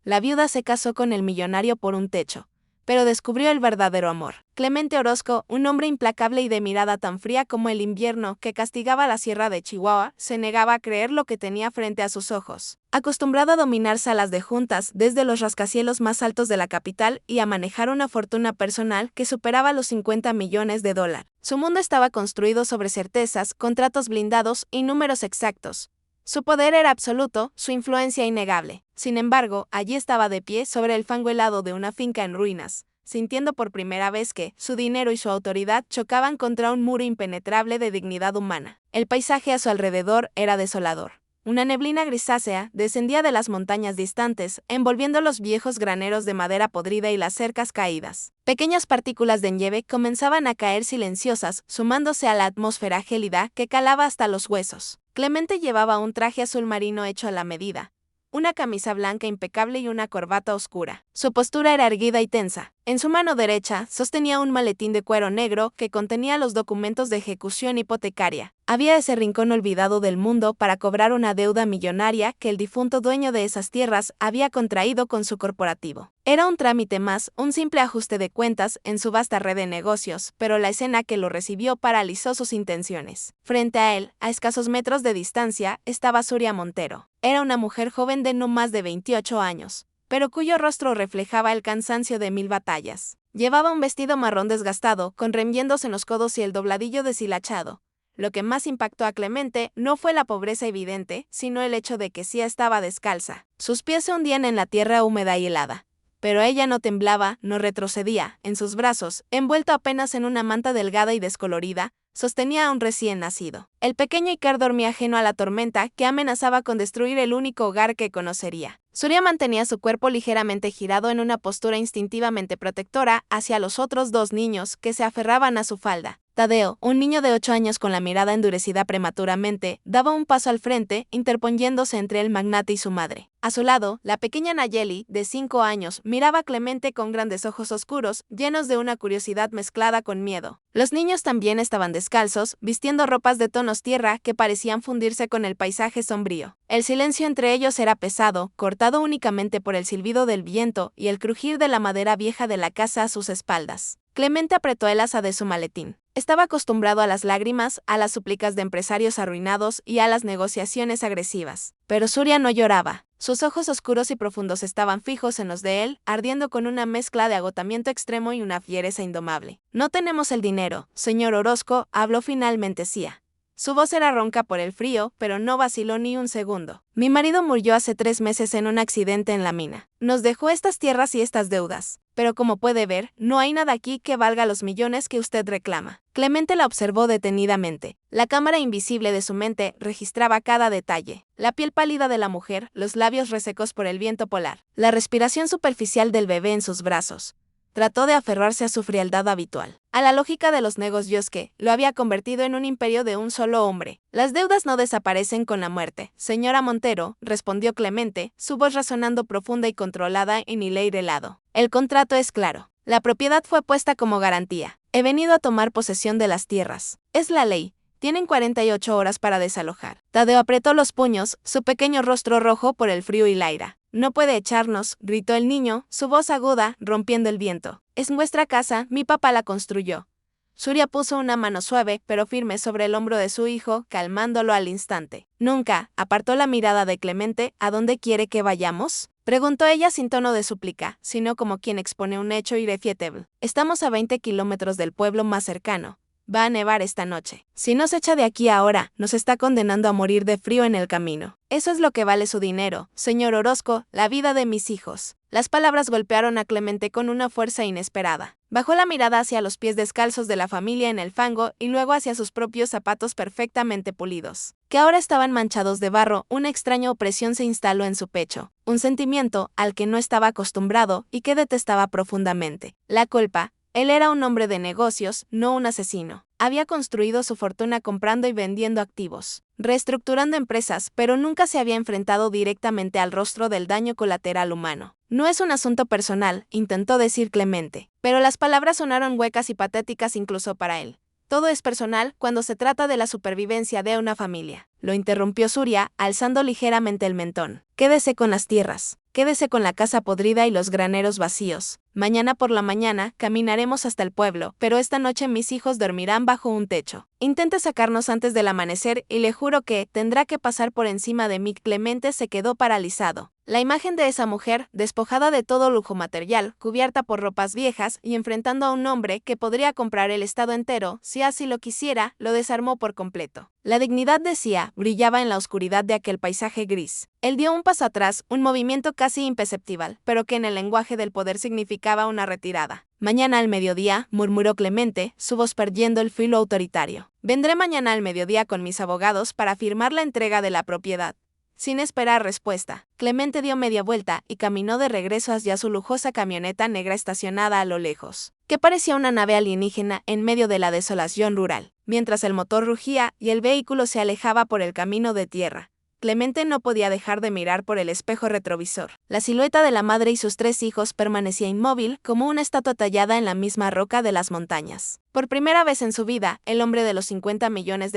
La viuda se casó con el millonario por un techo, pero descubrió el verdadero amor. Clemente Orozco, un hombre implacable y de mirada tan fría como el invierno que castigaba la sierra de Chihuahua, se negaba a creer lo que tenía frente a sus ojos. Acostumbrado a dominar salas de juntas desde los rascacielos más altos de la capital y a manejar una fortuna personal que superaba los 50 millones de dólares, su mundo estaba construido sobre certezas, contratos blindados y números exactos. Su poder era absoluto, su influencia innegable. Sin embargo, allí estaba de pie sobre el fango helado de una finca en ruinas, sintiendo por primera vez que su dinero y su autoridad chocaban contra un muro impenetrable de dignidad humana. El paisaje a su alrededor era desolador. Una neblina grisácea descendía de las montañas distantes, envolviendo los viejos graneros de madera podrida y las cercas caídas. Pequeñas partículas de nieve comenzaban a caer silenciosas, sumándose a la atmósfera gélida que calaba hasta los huesos. Clemente llevaba un traje azul marino hecho a la medida, una camisa blanca impecable y una corbata oscura. Su postura era erguida y tensa. En su mano derecha sostenía un maletín de cuero negro que contenía los documentos de ejecución hipotecaria. Había ese rincón olvidado del mundo para cobrar una deuda millonaria que el difunto dueño de esas tierras había contraído con su corporativo. Era un trámite más, un simple ajuste de cuentas en su vasta red de negocios, pero la escena que lo recibió paralizó sus intenciones. Frente a él, a escasos metros de distancia, estaba Surya Montero. Era una mujer joven de no más de 28 años, pero cuyo rostro reflejaba el cansancio de 1000 batallas. Llevaba un vestido marrón desgastado, con remiendos en los codos y el dobladillo deshilachado. Lo que más impactó a Clemente no fue la pobreza evidente, sino el hecho de que sí estaba descalza. Sus pies se hundían en la tierra húmeda y helada. Pero ella no temblaba, no retrocedía. En sus brazos, envuelto apenas en una manta delgada y descolorida, sostenía a un recién nacido. El pequeño Icar dormía ajeno a la tormenta que amenazaba con destruir el único hogar que conocería. Surya mantenía su cuerpo ligeramente girado en una postura instintivamente protectora hacia los otros dos niños que se aferraban a su falda. Tadeo, un niño de 8 años con la mirada endurecida prematuramente, daba un paso al frente, interponiéndose entre el magnate y su madre. A su lado, la pequeña Nayeli, de 5 años, miraba a Clemente con grandes ojos oscuros, llenos de una curiosidad mezclada con miedo. Los niños también estaban descalzos, vistiendo ropas de tonos tierra que parecían fundirse con el paisaje sombrío. El silencio entre ellos era pesado, cortado únicamente por el silbido del viento y el crujir de la madera vieja de la casa a sus espaldas. Clemente apretó el asa de su maletín. Estaba acostumbrado a las lágrimas, a las súplicas de empresarios arruinados y a las negociaciones agresivas. Pero Surya no lloraba. Sus ojos oscuros y profundos estaban fijos en los de él, ardiendo con una mezcla de agotamiento extremo y una fiereza indomable. No tenemos el dinero, señor Orozco, habló finalmente Cia. Su voz era ronca por el frío, pero no vaciló ni un segundo. Mi marido murió hace 3 meses en un accidente en la mina. Nos dejó estas tierras y estas deudas. Pero como puede ver, no hay nada aquí que valga los millones que usted reclama. Clemente la observó detenidamente. La cámara invisible de su mente registraba cada detalle. La piel pálida de la mujer, los labios resecos por el viento polar, la respiración superficial del bebé en sus brazos. Trató de aferrarse a su frialdad habitual, a la lógica de los negocios que lo había convertido en un imperio de un solo hombre. Las deudas no desaparecen con la muerte, señora Montero, respondió Clemente, su voz resonando profunda y controlada en hileire helado. El contrato es claro. La propiedad fue puesta como garantía. He venido a tomar posesión de las tierras. Es la ley. Tienen 48 horas para desalojar. Tadeo apretó los puños, su pequeño rostro rojo por el frío y la ira. No puede echarnos, gritó el niño, su voz aguda, rompiendo el viento. Es nuestra casa, mi papá la construyó. Surya puso una mano suave, pero firme sobre el hombro de su hijo, calmándolo al instante. Nunca, apartó la mirada de Clemente, ¿a dónde quiere que vayamos? Preguntó ella sin tono de súplica, sino como quien expone un hecho irrefutable. Estamos a 20 kilómetros del pueblo más cercano. Va a nevar esta noche. Si nos echa de aquí ahora, nos está condenando a morir de frío en el camino. Eso es lo que vale su dinero, señor Orozco, la vida de mis hijos. Las palabras golpearon a Clemente con una fuerza inesperada. Bajó la mirada hacia los pies descalzos de la familia en el fango y luego hacia sus propios zapatos perfectamente pulidos, que ahora estaban manchados de barro. Una extraña opresión se instaló en su pecho, un sentimiento al que no estaba acostumbrado y que detestaba profundamente. La culpa. Él era un hombre de negocios, no un asesino. Había construido su fortuna comprando y vendiendo activos, reestructurando empresas, pero nunca se había enfrentado directamente al rostro del daño colateral humano. No es un asunto personal, intentó decir Clemente, pero las palabras sonaron huecas y patéticas incluso para él. Todo es personal cuando se trata de la supervivencia de una familia, lo interrumpió Surya, alzando ligeramente el mentón. Quédese con las tierras. Quédese con la casa podrida y los graneros vacíos. Mañana por la mañana caminaremos hasta el pueblo, pero esta noche mis hijos dormirán bajo un techo. Intente sacarnos antes del amanecer y le juro que tendrá que pasar por encima de mí. Clemente se quedó paralizado. La imagen de esa mujer, despojada de todo lujo material, cubierta por ropas viejas y enfrentando a un hombre que podría comprar el estado entero, si así lo quisiera, lo desarmó por completo. La dignidad, decía, brillaba en la oscuridad de aquel paisaje gris. Él dio un paso atrás, un movimiento casi imperceptible, pero que en el lenguaje del poder significaba una retirada. Mañana al mediodía, murmuró Clemente, su voz perdiendo el filo autoritario. Vendré mañana al mediodía con mis abogados para firmar la entrega de la propiedad. Sin esperar respuesta, Clemente dio media vuelta y caminó de regreso hacia su lujosa camioneta negra estacionada a lo lejos, que parecía una nave alienígena en medio de la desolación rural. Mientras el motor rugía y el vehículo se alejaba por el camino de tierra, Clemente no podía dejar de mirar por el espejo retrovisor. La silueta de la madre y sus 3 hijos permanecía inmóvil como una estatua tallada en la misma roca de las montañas. Por primera vez en su vida, el hombre de los $50 millones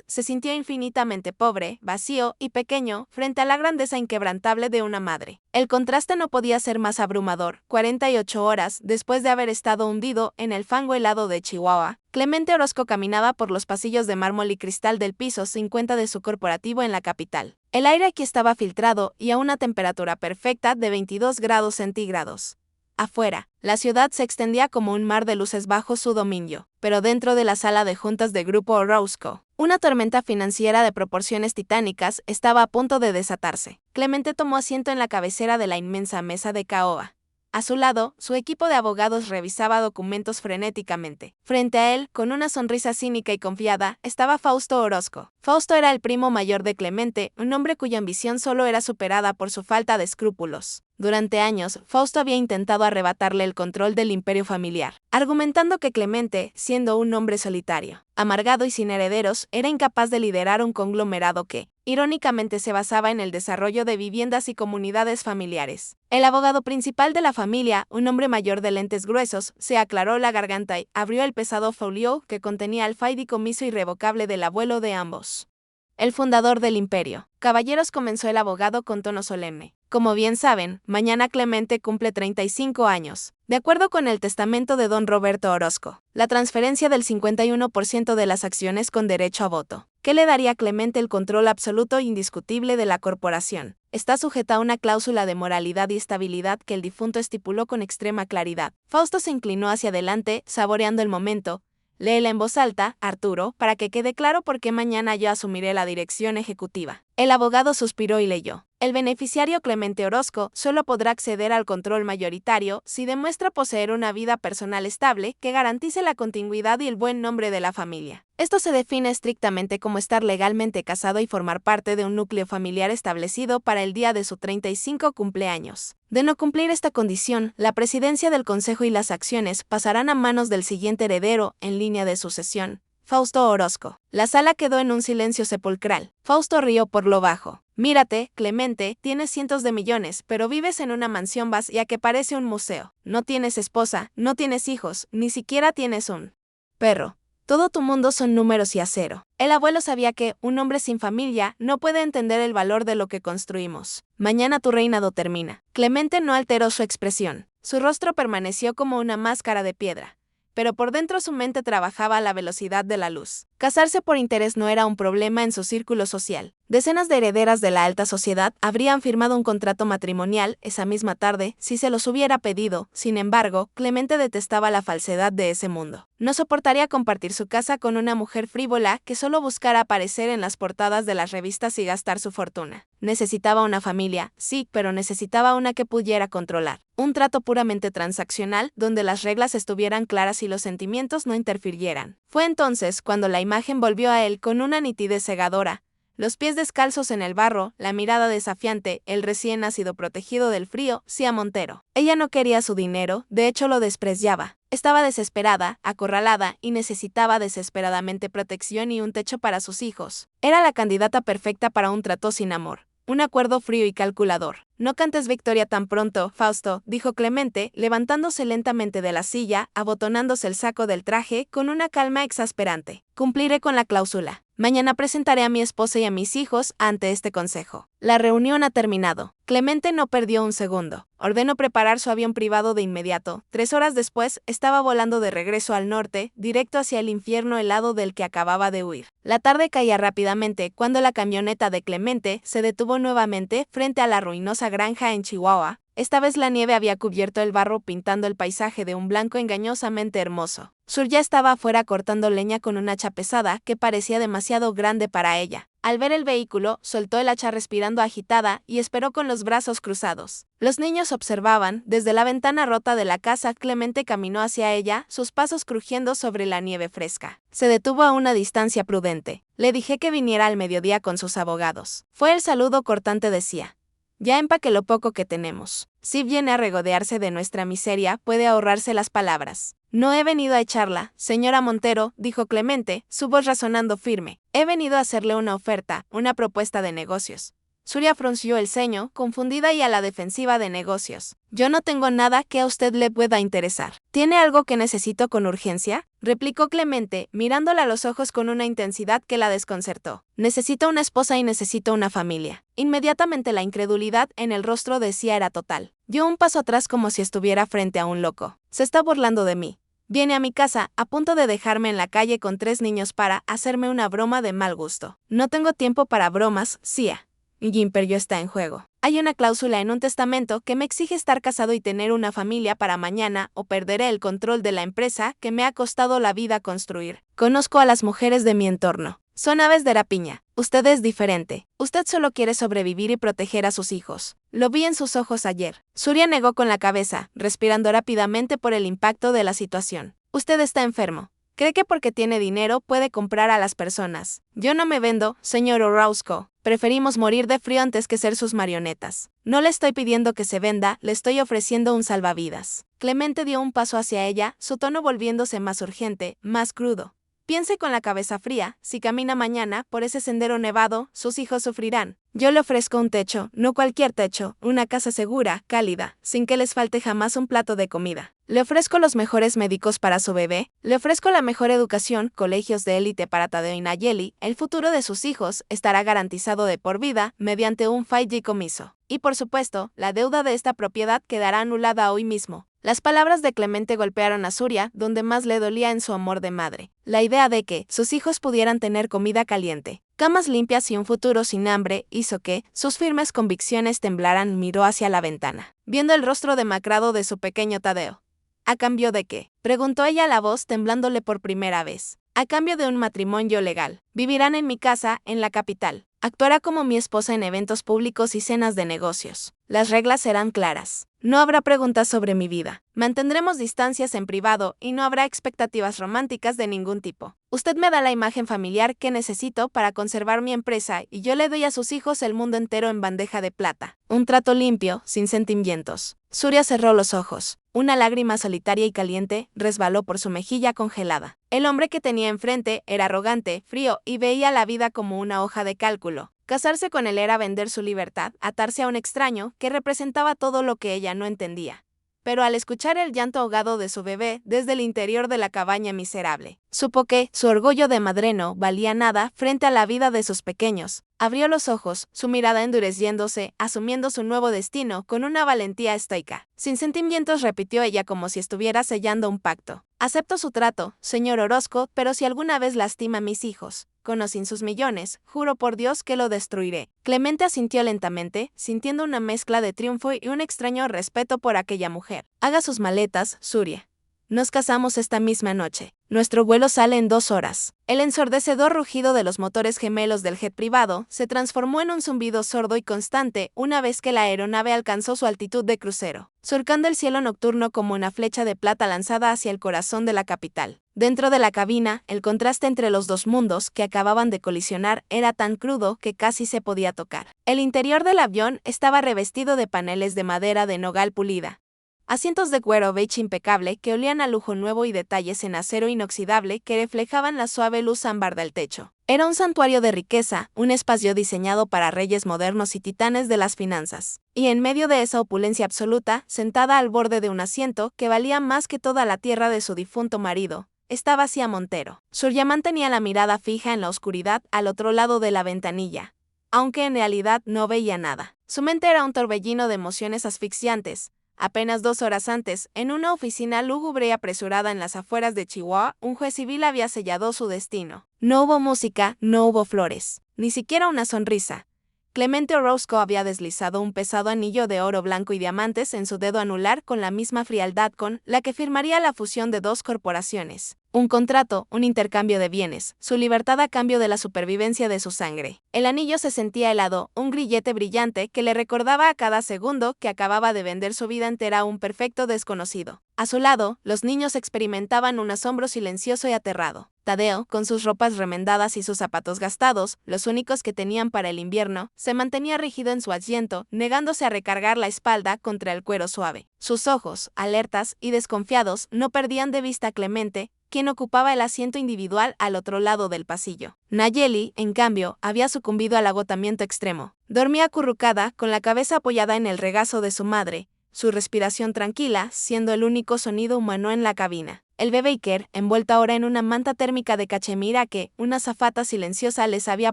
se sintió infinitamente pobre, vacío y pequeño frente a la grandeza inquebrantable de una madre. El contraste no podía ser más abrumador. 48 horas después de haber estado hundido en el fango helado de Chihuahua, Clemente Orozco caminaba por los pasillos de mármol y cristal del piso 50 de su corporativo en la capital. El aire aquí estaba filtrado y a una temperatura perfecta de 22 grados centígrados. Afuera, la ciudad se extendía como un mar de luces bajo su dominio, pero dentro de la sala de juntas de Grupo Orozco, una tormenta financiera de proporciones titánicas estaba a punto de desatarse. Clemente tomó asiento en la cabecera de la inmensa mesa de caoba. A su lado, su equipo de abogados revisaba documentos frenéticamente. Frente a él, con una sonrisa cínica y confiada, estaba Fausto Orozco. Fausto era el primo mayor de Clemente, un hombre cuya ambición solo era superada por su falta de escrúpulos. Durante años, Fausto había intentado arrebatarle el control del imperio familiar, argumentando que Clemente, siendo un hombre solitario, amargado y sin herederos, era incapaz de liderar un conglomerado que, irónicamente, se basaba en el desarrollo de viviendas y comunidades familiares. El abogado principal de la familia, un hombre mayor de lentes gruesos, se aclaró la garganta y abrió el pesado folio que contenía el fideicomiso irrevocable del abuelo de ambos. El fundador del imperio. Caballeros, comenzó el abogado con tono solemne. Como bien saben, mañana Clemente cumple 35 años. De acuerdo con el testamento de don Roberto Orozco, la transferencia del 51% de las acciones con derecho a voto, que le daría a Clemente el control absoluto e indiscutible de la corporación, está sujeta a una cláusula de moralidad y estabilidad que el difunto estipuló con extrema claridad. Fausto se inclinó hacia adelante, saboreando el momento. Léela en voz alta, Arturo, para que quede claro por qué mañana yo asumiré la dirección ejecutiva. El abogado suspiró y leyó. El beneficiario Clemente Orozco solo podrá acceder al control mayoritario si demuestra poseer una vida personal estable que garantice la continuidad y el buen nombre de la familia. Esto se define estrictamente como estar legalmente casado y formar parte de un núcleo familiar establecido para el día de su 35 cumpleaños. De no cumplir esta condición, la presidencia del consejo y las acciones pasarán a manos del siguiente heredero en línea de sucesión, Fausto Orozco. La sala quedó en un silencio sepulcral. Fausto rió por lo bajo. Mírate, Clemente, tienes cientos de millones, pero vives en una mansión vacía que parece un museo. No tienes esposa, no tienes hijos, ni siquiera tienes un perro. Todo tu mundo son números y acero. El abuelo sabía que un hombre sin familia no puede entender el valor de lo que construimos. Mañana tu reinado termina. Clemente no alteró su expresión. Su rostro permaneció como una máscara de piedra, pero por dentro su mente trabajaba a la velocidad de la luz. Casarse por interés no era un problema en su círculo social. Decenas de herederas de la alta sociedad habrían firmado un contrato matrimonial esa misma tarde si se los hubiera pedido. Sin embargo, Clemente detestaba la falsedad de ese mundo. No soportaría compartir su casa con una mujer frívola que solo buscara aparecer en las portadas de las revistas y gastar su fortuna. Necesitaba una familia, sí, pero necesitaba una que pudiera controlar. Un trato puramente transaccional, donde las reglas estuvieran claras y los sentimientos no interfirieran. Fue entonces cuando la imagen volvió a él con una nitidez cegadora. Los pies descalzos en el barro, la mirada desafiante, el recién nacido protegido del frío, Cía Montero. Ella no quería su dinero, de hecho lo despreciaba. Estaba desesperada, acorralada y necesitaba desesperadamente protección y un techo para sus hijos. Era la candidata perfecta para un trato sin amor. Un acuerdo frío y calculador. No cantes victoria tan pronto, Fausto, dijo Clemente, levantándose lentamente de la silla, abotonándose el saco del traje con una calma exasperante. Cumpliré con la cláusula. Mañana presentaré a mi esposa y a mis hijos ante este consejo. La reunión ha terminado. Clemente no perdió un segundo. Ordenó preparar su avión privado de inmediato. 3 horas después, estaba volando de regreso al norte, directo hacia el infierno helado del que acababa de huir. La tarde caía rápidamente cuando la camioneta de Clemente se detuvo nuevamente frente a la ruinosa granja en Chihuahua. Esta vez la nieve había cubierto el barro pintando el paisaje de un blanco engañosamente hermoso. Surya estaba afuera cortando leña con un hacha pesada que parecía demasiado grande para ella. Al ver el vehículo, soltó el hacha respirando agitada y esperó con los brazos cruzados. Los niños observaban. Desde la ventana rota de la casa, Clemente caminó hacia ella, sus pasos crujiendo sobre la nieve fresca. Se detuvo a una distancia prudente. Le dije que viniera al mediodía con sus abogados. Fue el saludo cortante, decía. Ya empaqué lo poco que tenemos. Si viene a regodearse de nuestra miseria, puede ahorrarse las palabras. No he venido a echarla, señora Montero, dijo Clemente, su voz razonando firme. He venido a hacerle una oferta, una propuesta de negocios. Surya frunció el ceño, confundida y a la defensiva de negocios. Yo no tengo nada que a usted le pueda interesar. ¿Tiene algo que necesito con urgencia? Replicó Clemente, mirándola a los ojos con una intensidad que la desconcertó. Necesito una esposa y necesito una familia. Inmediatamente la incredulidad en el rostro de Cia era total. Dio un paso atrás como si estuviera frente a un loco. Se está burlando de mí. Viene a mi casa, a punto de dejarme en la calle con 3 niños para hacerme una broma de mal gusto. No tengo tiempo para bromas, Cia. Mi imperio está en juego. Hay una cláusula en un testamento que me exige estar casado y tener una familia para mañana o perderé el control de la empresa que me ha costado la vida construir. Conozco a las mujeres de mi entorno. Son aves de rapiña. Usted es diferente. Usted solo quiere sobrevivir y proteger a sus hijos. Lo vi en sus ojos ayer. Surya negó con la cabeza, respirando rápidamente por el impacto de la situación. Usted está enfermo. Cree que porque tiene dinero puede comprar a las personas. Yo no me vendo, señor Orozco. Preferimos morir de frío antes que ser sus marionetas. No le estoy pidiendo que se venda, le estoy ofreciendo un salvavidas. Clemente dio un paso hacia ella, su tono volviéndose más urgente, más crudo. Piense con la cabeza fría, si camina mañana por ese sendero nevado, sus hijos sufrirán. Yo le ofrezco un techo, no cualquier techo, una casa segura, cálida, sin que les falte jamás un plato de comida. Le ofrezco los mejores médicos para su bebé, le ofrezco la mejor educación, colegios de élite para Tadeo y Nayeli, el futuro de sus hijos estará garantizado de por vida mediante un fideicomiso. Y por supuesto, la deuda de esta propiedad quedará anulada hoy mismo. Las palabras de Clemente golpearon a Surya donde más le dolía en su amor de madre. La idea de que sus hijos pudieran tener comida caliente, camas limpias y un futuro sin hambre hizo que sus firmes convicciones temblaran. Miró hacia la ventana, viendo el rostro demacrado de su pequeño Tadeo. ¿A cambio de qué?, preguntó ella, la voz temblándole por primera vez. A cambio de un matrimonio legal. Vivirán en mi casa, en la capital. Actuará como mi esposa en eventos públicos y cenas de negocios. Las reglas serán claras. No habrá preguntas sobre mi vida. Mantendremos distancias en privado y no habrá expectativas románticas de ningún tipo. Usted me da la imagen familiar que necesito para conservar mi empresa y yo le doy a sus hijos el mundo entero en bandeja de plata. Un trato limpio, sin sentimientos. Surya cerró los ojos. Una lágrima solitaria y caliente resbaló por su mejilla congelada. El hombre que tenía enfrente era arrogante, frío y veía la vida como una hoja de cálculo. Casarse con él era vender su libertad, atarse a un extraño que representaba todo lo que ella no entendía. Pero al escuchar el llanto ahogado de su bebé desde el interior de la cabaña miserable, supo que su orgullo de madre no valía nada frente a la vida de sus pequeños. Abrió los ojos, su mirada endureciéndose, asumiendo su nuevo destino con una valentía estoica. Sin sentimientos, repitió ella como si estuviera sellando un pacto. Acepto su trato, señor Orozco, pero si alguna vez lastima a mis hijos, con o sin sus millones, juro por Dios que lo destruiré. Clemente asintió lentamente, sintiendo una mezcla de triunfo y un extraño respeto por aquella mujer. Haga sus maletas, Surya. Nos casamos esta misma noche. Nuestro vuelo sale en 2 horas. El ensordecedor rugido de los motores gemelos del jet privado se transformó en un zumbido sordo y constante una vez que la aeronave alcanzó su altitud de crucero, surcando el cielo nocturno como una flecha de plata lanzada hacia el corazón de la capital. Dentro de la cabina, el contraste entre los dos mundos que acababan de colisionar era tan crudo que casi se podía tocar. El interior del avión estaba revestido de paneles de madera de nogal pulida, asientos de cuero beige impecable que olían a lujo nuevo y detalles en acero inoxidable que reflejaban la suave luz ámbar del techo. Era un santuario de riqueza, un espacio diseñado para reyes modernos y titanes de las finanzas. Y en medio de esa opulencia absoluta, sentada al borde de un asiento que valía más que toda la tierra de su difunto marido, estaba hacia Montero. Suryaman tenía la mirada fija en la oscuridad al otro lado de la ventanilla, aunque en realidad no veía nada. Su mente era un torbellino de emociones asfixiantes. Apenas 2 horas antes, en una oficina lúgubre y apresurada en las afueras de Chihuahua, un juez civil había sellado su destino. No hubo música, no hubo flores, ni siquiera una sonrisa. Clemente Orozco había deslizado un pesado anillo de oro blanco y diamantes en su dedo anular con la misma frialdad con la que firmaría la fusión de 2 corporaciones. Un contrato, un intercambio de bienes, su libertad a cambio de la supervivencia de su sangre. El anillo se sentía helado, un grillete brillante que le recordaba a cada segundo que acababa de vender su vida entera a un perfecto desconocido. A su lado, los niños experimentaban un asombro silencioso y aterrado. Tadeo, con sus ropas remendadas y sus zapatos gastados, los únicos que tenían para el invierno, se mantenía rígido en su asiento, negándose a recargar la espalda contra el cuero suave. Sus ojos, alertas y desconfiados, no perdían de vista a Clemente, quien ocupaba el asiento individual al otro lado del pasillo. Nayeli, en cambio, había sucumbido al agotamiento extremo. Dormía acurrucada, con la cabeza apoyada en el regazo de su madre, su respiración tranquila, siendo el único sonido humano en la cabina. El bebé Iker, envuelto ahora en una manta térmica de cachemira que una azafata silenciosa les había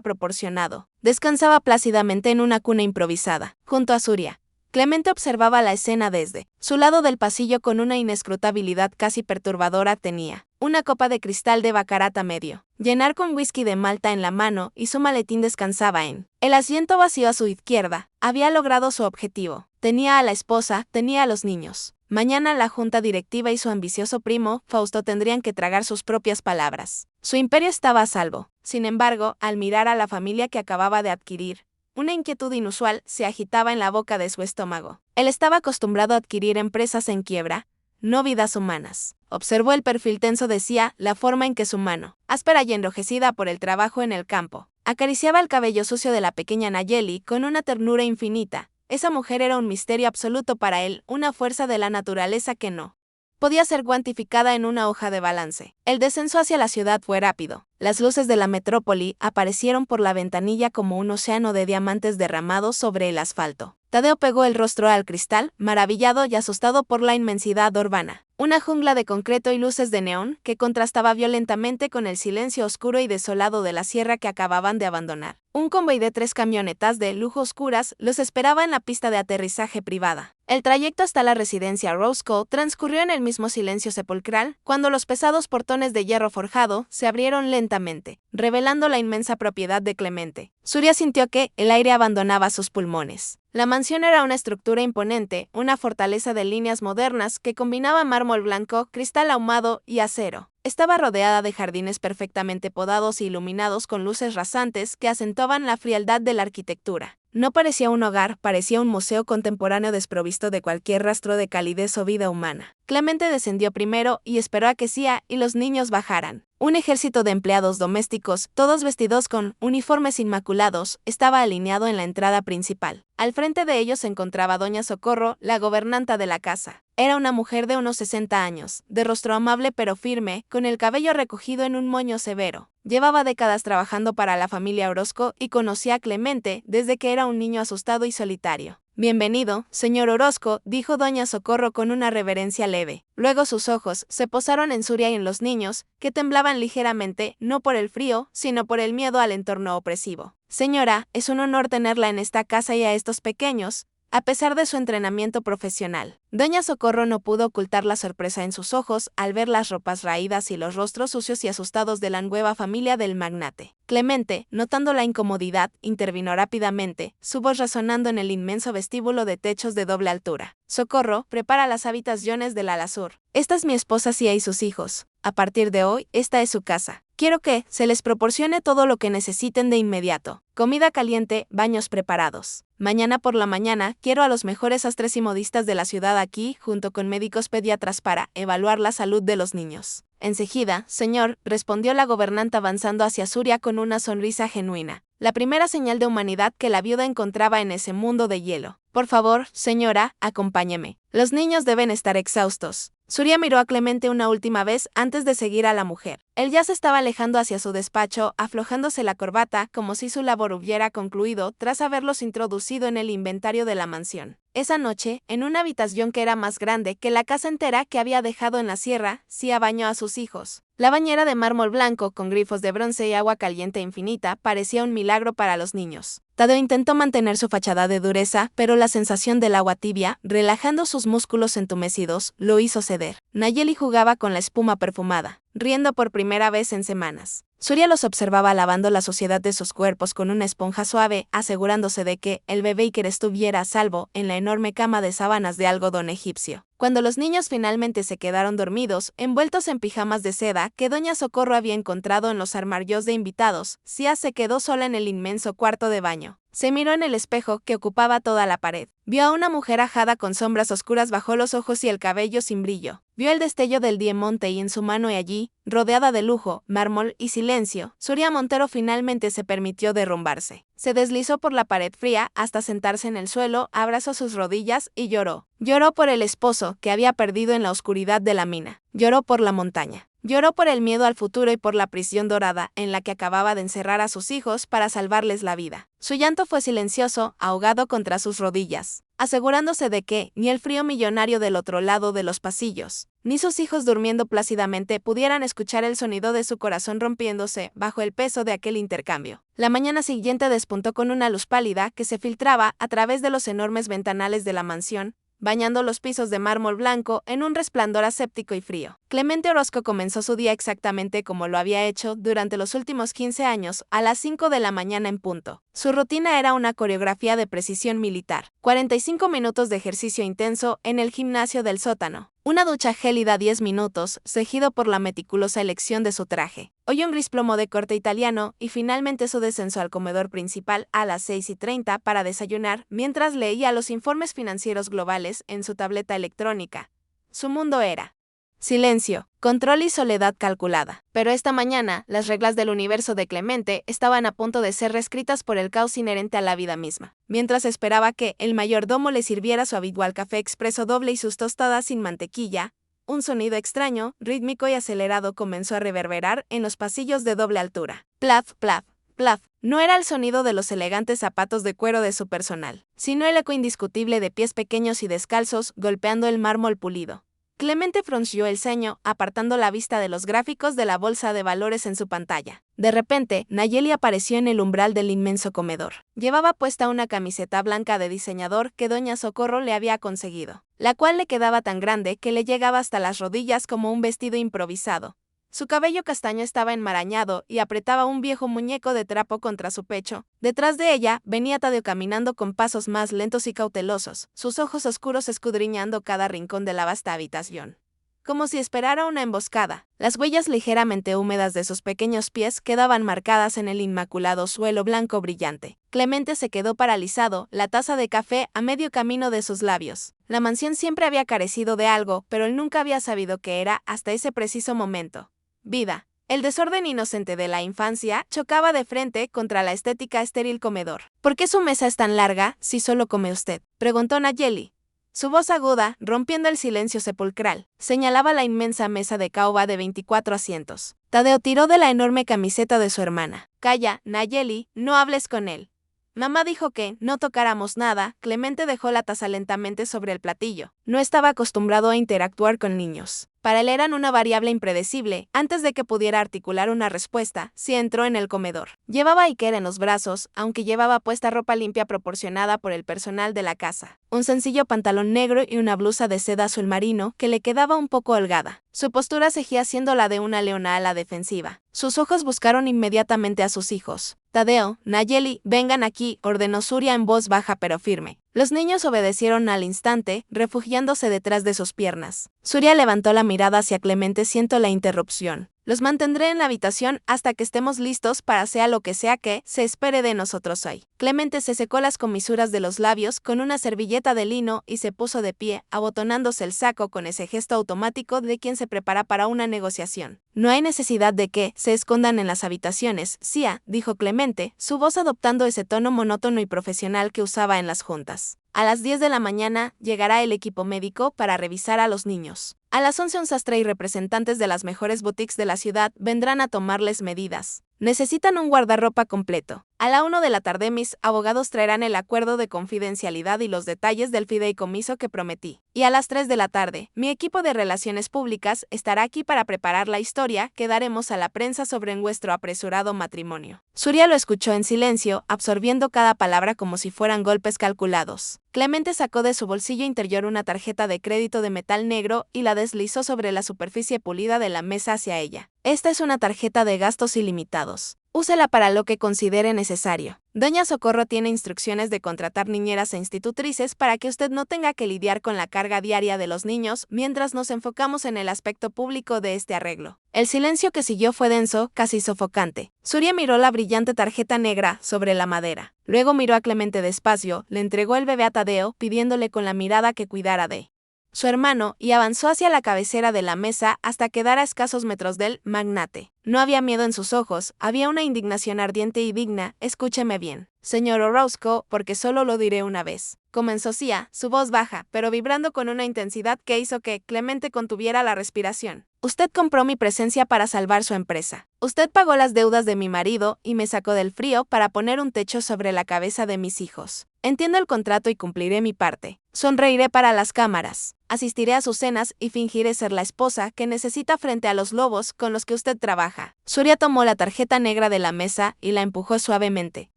proporcionado, descansaba plácidamente en una cuna improvisada, junto a Surya. Clemente observaba la escena desde su lado del pasillo con una inescrutabilidad casi perturbadora. Tenía una copa de cristal de baccarat a medio llenar con whisky de Malta en la mano y su maletín descansaba en el asiento vacío a su izquierda. Había logrado su objetivo. Tenía a la esposa, tenía a los niños. Mañana la junta directiva y su ambicioso primo, Fausto, tendrían que tragar sus propias palabras. Su imperio estaba a salvo. Sin embargo, al mirar a la familia que acababa de adquirir, una inquietud inusual se agitaba en la boca de su estómago. Él estaba acostumbrado a adquirir empresas en quiebra, no vidas humanas. Observó el perfil tenso de Sia, la forma en que su mano, áspera y enrojecida por el trabajo en el campo, acariciaba el cabello sucio de la pequeña Nayeli con una ternura infinita. Esa mujer era un misterio absoluto para él, una fuerza de la naturaleza que no podía ser cuantificada en una hoja de balance. El descenso hacia la ciudad fue rápido. Las luces de la metrópoli aparecieron por la ventanilla como un océano de diamantes derramados sobre el asfalto. Tadeo pegó el rostro al cristal, maravillado y asustado por la inmensidad urbana. Una jungla de concreto y luces de neón que contrastaba violentamente con el silencio oscuro y desolado de la sierra que acababan de abandonar. Un convoy de 3 camionetas de lujo oscuras los esperaba en la pista de aterrizaje privada. El trayecto hasta la residencia Roscoe transcurrió en el mismo silencio sepulcral, cuando los pesados portones de hierro forjado se abrieron lentamente, revelando la inmensa propiedad de Clemente. Surya sintió que el aire abandonaba sus pulmones. La mansión era una estructura imponente, una fortaleza de líneas modernas que combinaba mármol blanco, cristal ahumado y acero. Estaba rodeada de jardines perfectamente podados e iluminados con luces rasantes que acentuaban la frialdad de la arquitectura. No parecía un hogar, parecía un museo contemporáneo desprovisto de cualquier rastro de calidez o vida humana. Clemente descendió primero y esperó a que Sia y los niños bajaran. Un ejército de empleados domésticos, todos vestidos con uniformes inmaculados, estaba alineado en la entrada principal. Al frente de ellos se encontraba Doña Socorro, la gobernanta de la casa. Era una mujer de unos 60 años, de rostro amable pero firme, con el cabello recogido en un moño severo. Llevaba décadas trabajando para la familia Orozco y conocía a Clemente desde que era un niño asustado y solitario. «Bienvenido, señor Orozco», dijo Doña Socorro con una reverencia leve. Luego sus ojos se posaron en Surya y en los niños, que temblaban ligeramente, no por el frío, sino por el miedo al entorno opresivo. «Señora, es un honor tenerla en esta casa y a estos pequeños, a pesar de su entrenamiento profesional». Doña Socorro no pudo ocultar la sorpresa en sus ojos al ver las ropas raídas y los rostros sucios y asustados de la nueva familia del magnate. Clemente, notando la incomodidad, intervino rápidamente, su voz resonando en el inmenso vestíbulo de techos de doble altura. «Socorro, prepara las habitaciones del ala sur. Esta es mi esposa Sia y sus hijos. A partir de hoy, esta es su casa. Quiero que se les proporcione todo lo que necesiten de inmediato. Comida caliente, baños preparados. Mañana por la mañana quiero a los mejores sastres y modistas de la ciudad aquí, junto con médicos pediatras para evaluar la salud de los niños». «Enseguida, señor», respondió la gobernanta avanzando hacia Surya con una sonrisa genuina. La primera señal de humanidad que la viuda encontraba en ese mundo de hielo. «Por favor, señora, acompáñeme. Los niños deben estar exhaustos». Surya miró a Clemente una última vez antes de seguir a la mujer. Él ya se estaba alejando hacia su despacho, aflojándose la corbata como si su labor hubiera concluido tras haberlos introducido en el inventario de la mansión. Esa noche, en una habitación que era más grande que la casa entera que había dejado en la sierra, Sia bañó a sus hijos. La bañera de mármol blanco con grifos de bronce y agua caliente infinita parecía un milagro para los niños. Tadeo intentó mantener su fachada de dureza, pero la sensación del agua tibia, relajando sus músculos entumecidos, lo hizo ceder. Nayeli jugaba con la espuma perfumada, riendo por primera vez en semanas. Surya los observaba lavando la suciedad de sus cuerpos con una esponja suave, asegurándose de que el bebé Iker estuviera a salvo en la enorme cama de sábanas de algodón egipcio. Cuando los niños finalmente se quedaron dormidos, envueltos en pijamas de seda que doña Socorro había encontrado en los armarios de invitados, Sia se quedó sola en el inmenso cuarto de baño. Se miró en el espejo que ocupaba toda la pared. Vio a una mujer ajada con sombras oscuras bajo los ojos y el cabello sin brillo. Vio el destello del diamante y en su mano y allí, rodeada de lujo, mármol y silencio, Surya Montero finalmente se permitió derrumbarse. Se deslizó por la pared fría hasta sentarse en el suelo, abrazó sus rodillas y lloró. Lloró por el esposo que había perdido en la oscuridad de la mina. Lloró por la montaña. Lloró por el miedo al futuro y por la prisión dorada en la que acababa de encerrar a sus hijos para salvarles la vida. Su llanto fue silencioso, ahogado contra sus rodillas, asegurándose de que ni el frío millonario del otro lado de los pasillos, ni sus hijos durmiendo plácidamente pudieran escuchar el sonido de su corazón rompiéndose bajo el peso de aquel intercambio. La mañana siguiente despuntó con una luz pálida que se filtraba a través de los enormes ventanales de la mansión, bañando los pisos de mármol blanco en un resplandor aséptico y frío. Clemente Orozco comenzó su día exactamente como lo había hecho durante los últimos 15 años, a las 5 de la mañana en punto. Su rutina era una coreografía de precisión militar, 45 minutos de ejercicio intenso en el gimnasio del sótano, una ducha gélida 10 minutos, seguido por la meticulosa elección de su traje, hoy un gris plomo de corte italiano y finalmente su descenso al comedor principal a las 6:30 para desayunar mientras leía los informes financieros globales en su tableta electrónica. Su mundo era silencio, control y soledad calculada. Pero esta mañana, las reglas del universo de Clemente estaban a punto de ser reescritas por el caos inherente a la vida misma. Mientras esperaba que el mayordomo le sirviera su habitual café expreso doble y sus tostadas sin mantequilla, un sonido extraño, rítmico y acelerado comenzó a reverberar en los pasillos de doble altura. Plaf, plaf, plaf. No era el sonido de los elegantes zapatos de cuero de su personal, sino el eco indiscutible de pies pequeños y descalzos golpeando el mármol pulido. Clemente frunció el ceño, apartando la vista de los gráficos de la bolsa de valores en su pantalla. De repente, Nayeli apareció en el umbral del inmenso comedor. Llevaba puesta una camiseta blanca de diseñador que doña Socorro le había conseguido, la cual le quedaba tan grande que le llegaba hasta las rodillas como un vestido improvisado. Su cabello castaño estaba enmarañado y apretaba un viejo muñeco de trapo contra su pecho. Detrás de ella venía Tadeo caminando con pasos más lentos y cautelosos, sus ojos oscuros escudriñando cada rincón de la vasta habitación, como si esperara una emboscada. Las huellas ligeramente húmedas de sus pequeños pies quedaban marcadas en el inmaculado suelo blanco brillante. Clemente se quedó paralizado, la taza de café a medio camino de sus labios. La mansión siempre había carecido de algo, pero él nunca había sabido qué era hasta ese preciso momento. Vida. El desorden inocente de la infancia chocaba de frente contra la estética estéril comedor. ¿Por qué su mesa es tan larga si solo come usted?, preguntó Nayeli. Su voz aguda, rompiendo el silencio sepulcral, señalaba la inmensa mesa de caoba de 24 asientos. Tadeo tiró de la enorme camiseta de su hermana. Calla, Nayeli, no hables con él. Mamá dijo que no tocáramos nada. Clemente dejó la taza lentamente sobre el platillo. No estaba acostumbrado a interactuar con niños. Para él eran una variable impredecible. Antes de que pudiera articular una respuesta, sí entró en el comedor. Llevaba a Iker en los brazos, aunque llevaba puesta ropa limpia proporcionada por el personal de la casa. Un sencillo pantalón negro y una blusa de seda azul marino que le quedaba un poco holgada. Su postura seguía siendo la de una leona a la defensiva. Sus ojos buscaron inmediatamente a sus hijos. Tadeo, Nayeli, vengan aquí, ordenó Surya en voz baja pero firme. Los niños obedecieron al instante, refugiándose detrás de sus piernas. Surya levantó la mirada hacia Clemente. Siento la interrupción. Los mantendré en la habitación hasta que estemos listos para sea lo que sea que se espere de nosotros hoy. Clemente se secó las comisuras de los labios con una servilleta de lino y se puso de pie, abotonándose el saco con ese gesto automático de quien se prepara para una negociación. No hay necesidad de que se escondan en las habitaciones, Sia, dijo Clemente, su voz adoptando ese tono monótono y profesional que usaba en las juntas. A las 10 de la mañana llegará el equipo médico para revisar a los niños. A las 11 un sastre y representantes de las mejores boutiques de la ciudad vendrán a tomarles medidas. Necesitan un guardarropa completo. A la 1 de la tarde mis abogados traerán el acuerdo de confidencialidad y los detalles del fideicomiso que prometí. Y a las 3 de la tarde, mi equipo de relaciones públicas estará aquí para preparar la historia que daremos a la prensa sobre nuestro apresurado matrimonio. Surya lo escuchó en silencio, absorbiendo cada palabra como si fueran golpes calculados. Clemente sacó de su bolsillo interior una tarjeta de crédito de metal negro y la deslizó sobre la superficie pulida de la mesa hacia ella. Esta es una tarjeta de gastos ilimitados. Úsela para lo que considere necesario. Doña Socorro tiene instrucciones de contratar niñeras e institutrices para que usted no tenga que lidiar con la carga diaria de los niños mientras nos enfocamos en el aspecto público de este arreglo. El silencio que siguió fue denso, casi sofocante. Surya miró la brillante tarjeta negra sobre la madera. Luego miró a Clemente despacio, le entregó el bebé a Tadeo, pidiéndole con la mirada que cuidara de su hermano, y avanzó hacia la cabecera de la mesa hasta quedar a escasos metros del magnate. No había miedo en sus ojos, había una indignación ardiente y digna. Escúcheme bien, señor Orozco, porque solo lo diré una vez. Comenzó Sia, su voz baja, pero vibrando con una intensidad que hizo que Clemente contuviera la respiración. Usted compró mi presencia para salvar su empresa. Usted pagó las deudas de mi marido y me sacó del frío para poner un techo sobre la cabeza de mis hijos. Entiendo el contrato y cumpliré mi parte. Sonreiré para las cámaras. Asistiré a sus cenas y fingiré ser la esposa que necesita frente a los lobos con los que usted trabaja. Surya tomó la tarjeta negra de la mesa y la empujó suavemente,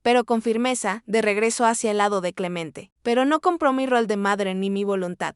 pero con firmeza, de regreso hacia el lado de Clemente. Pero no compró mi rol de madre ni mi voluntad.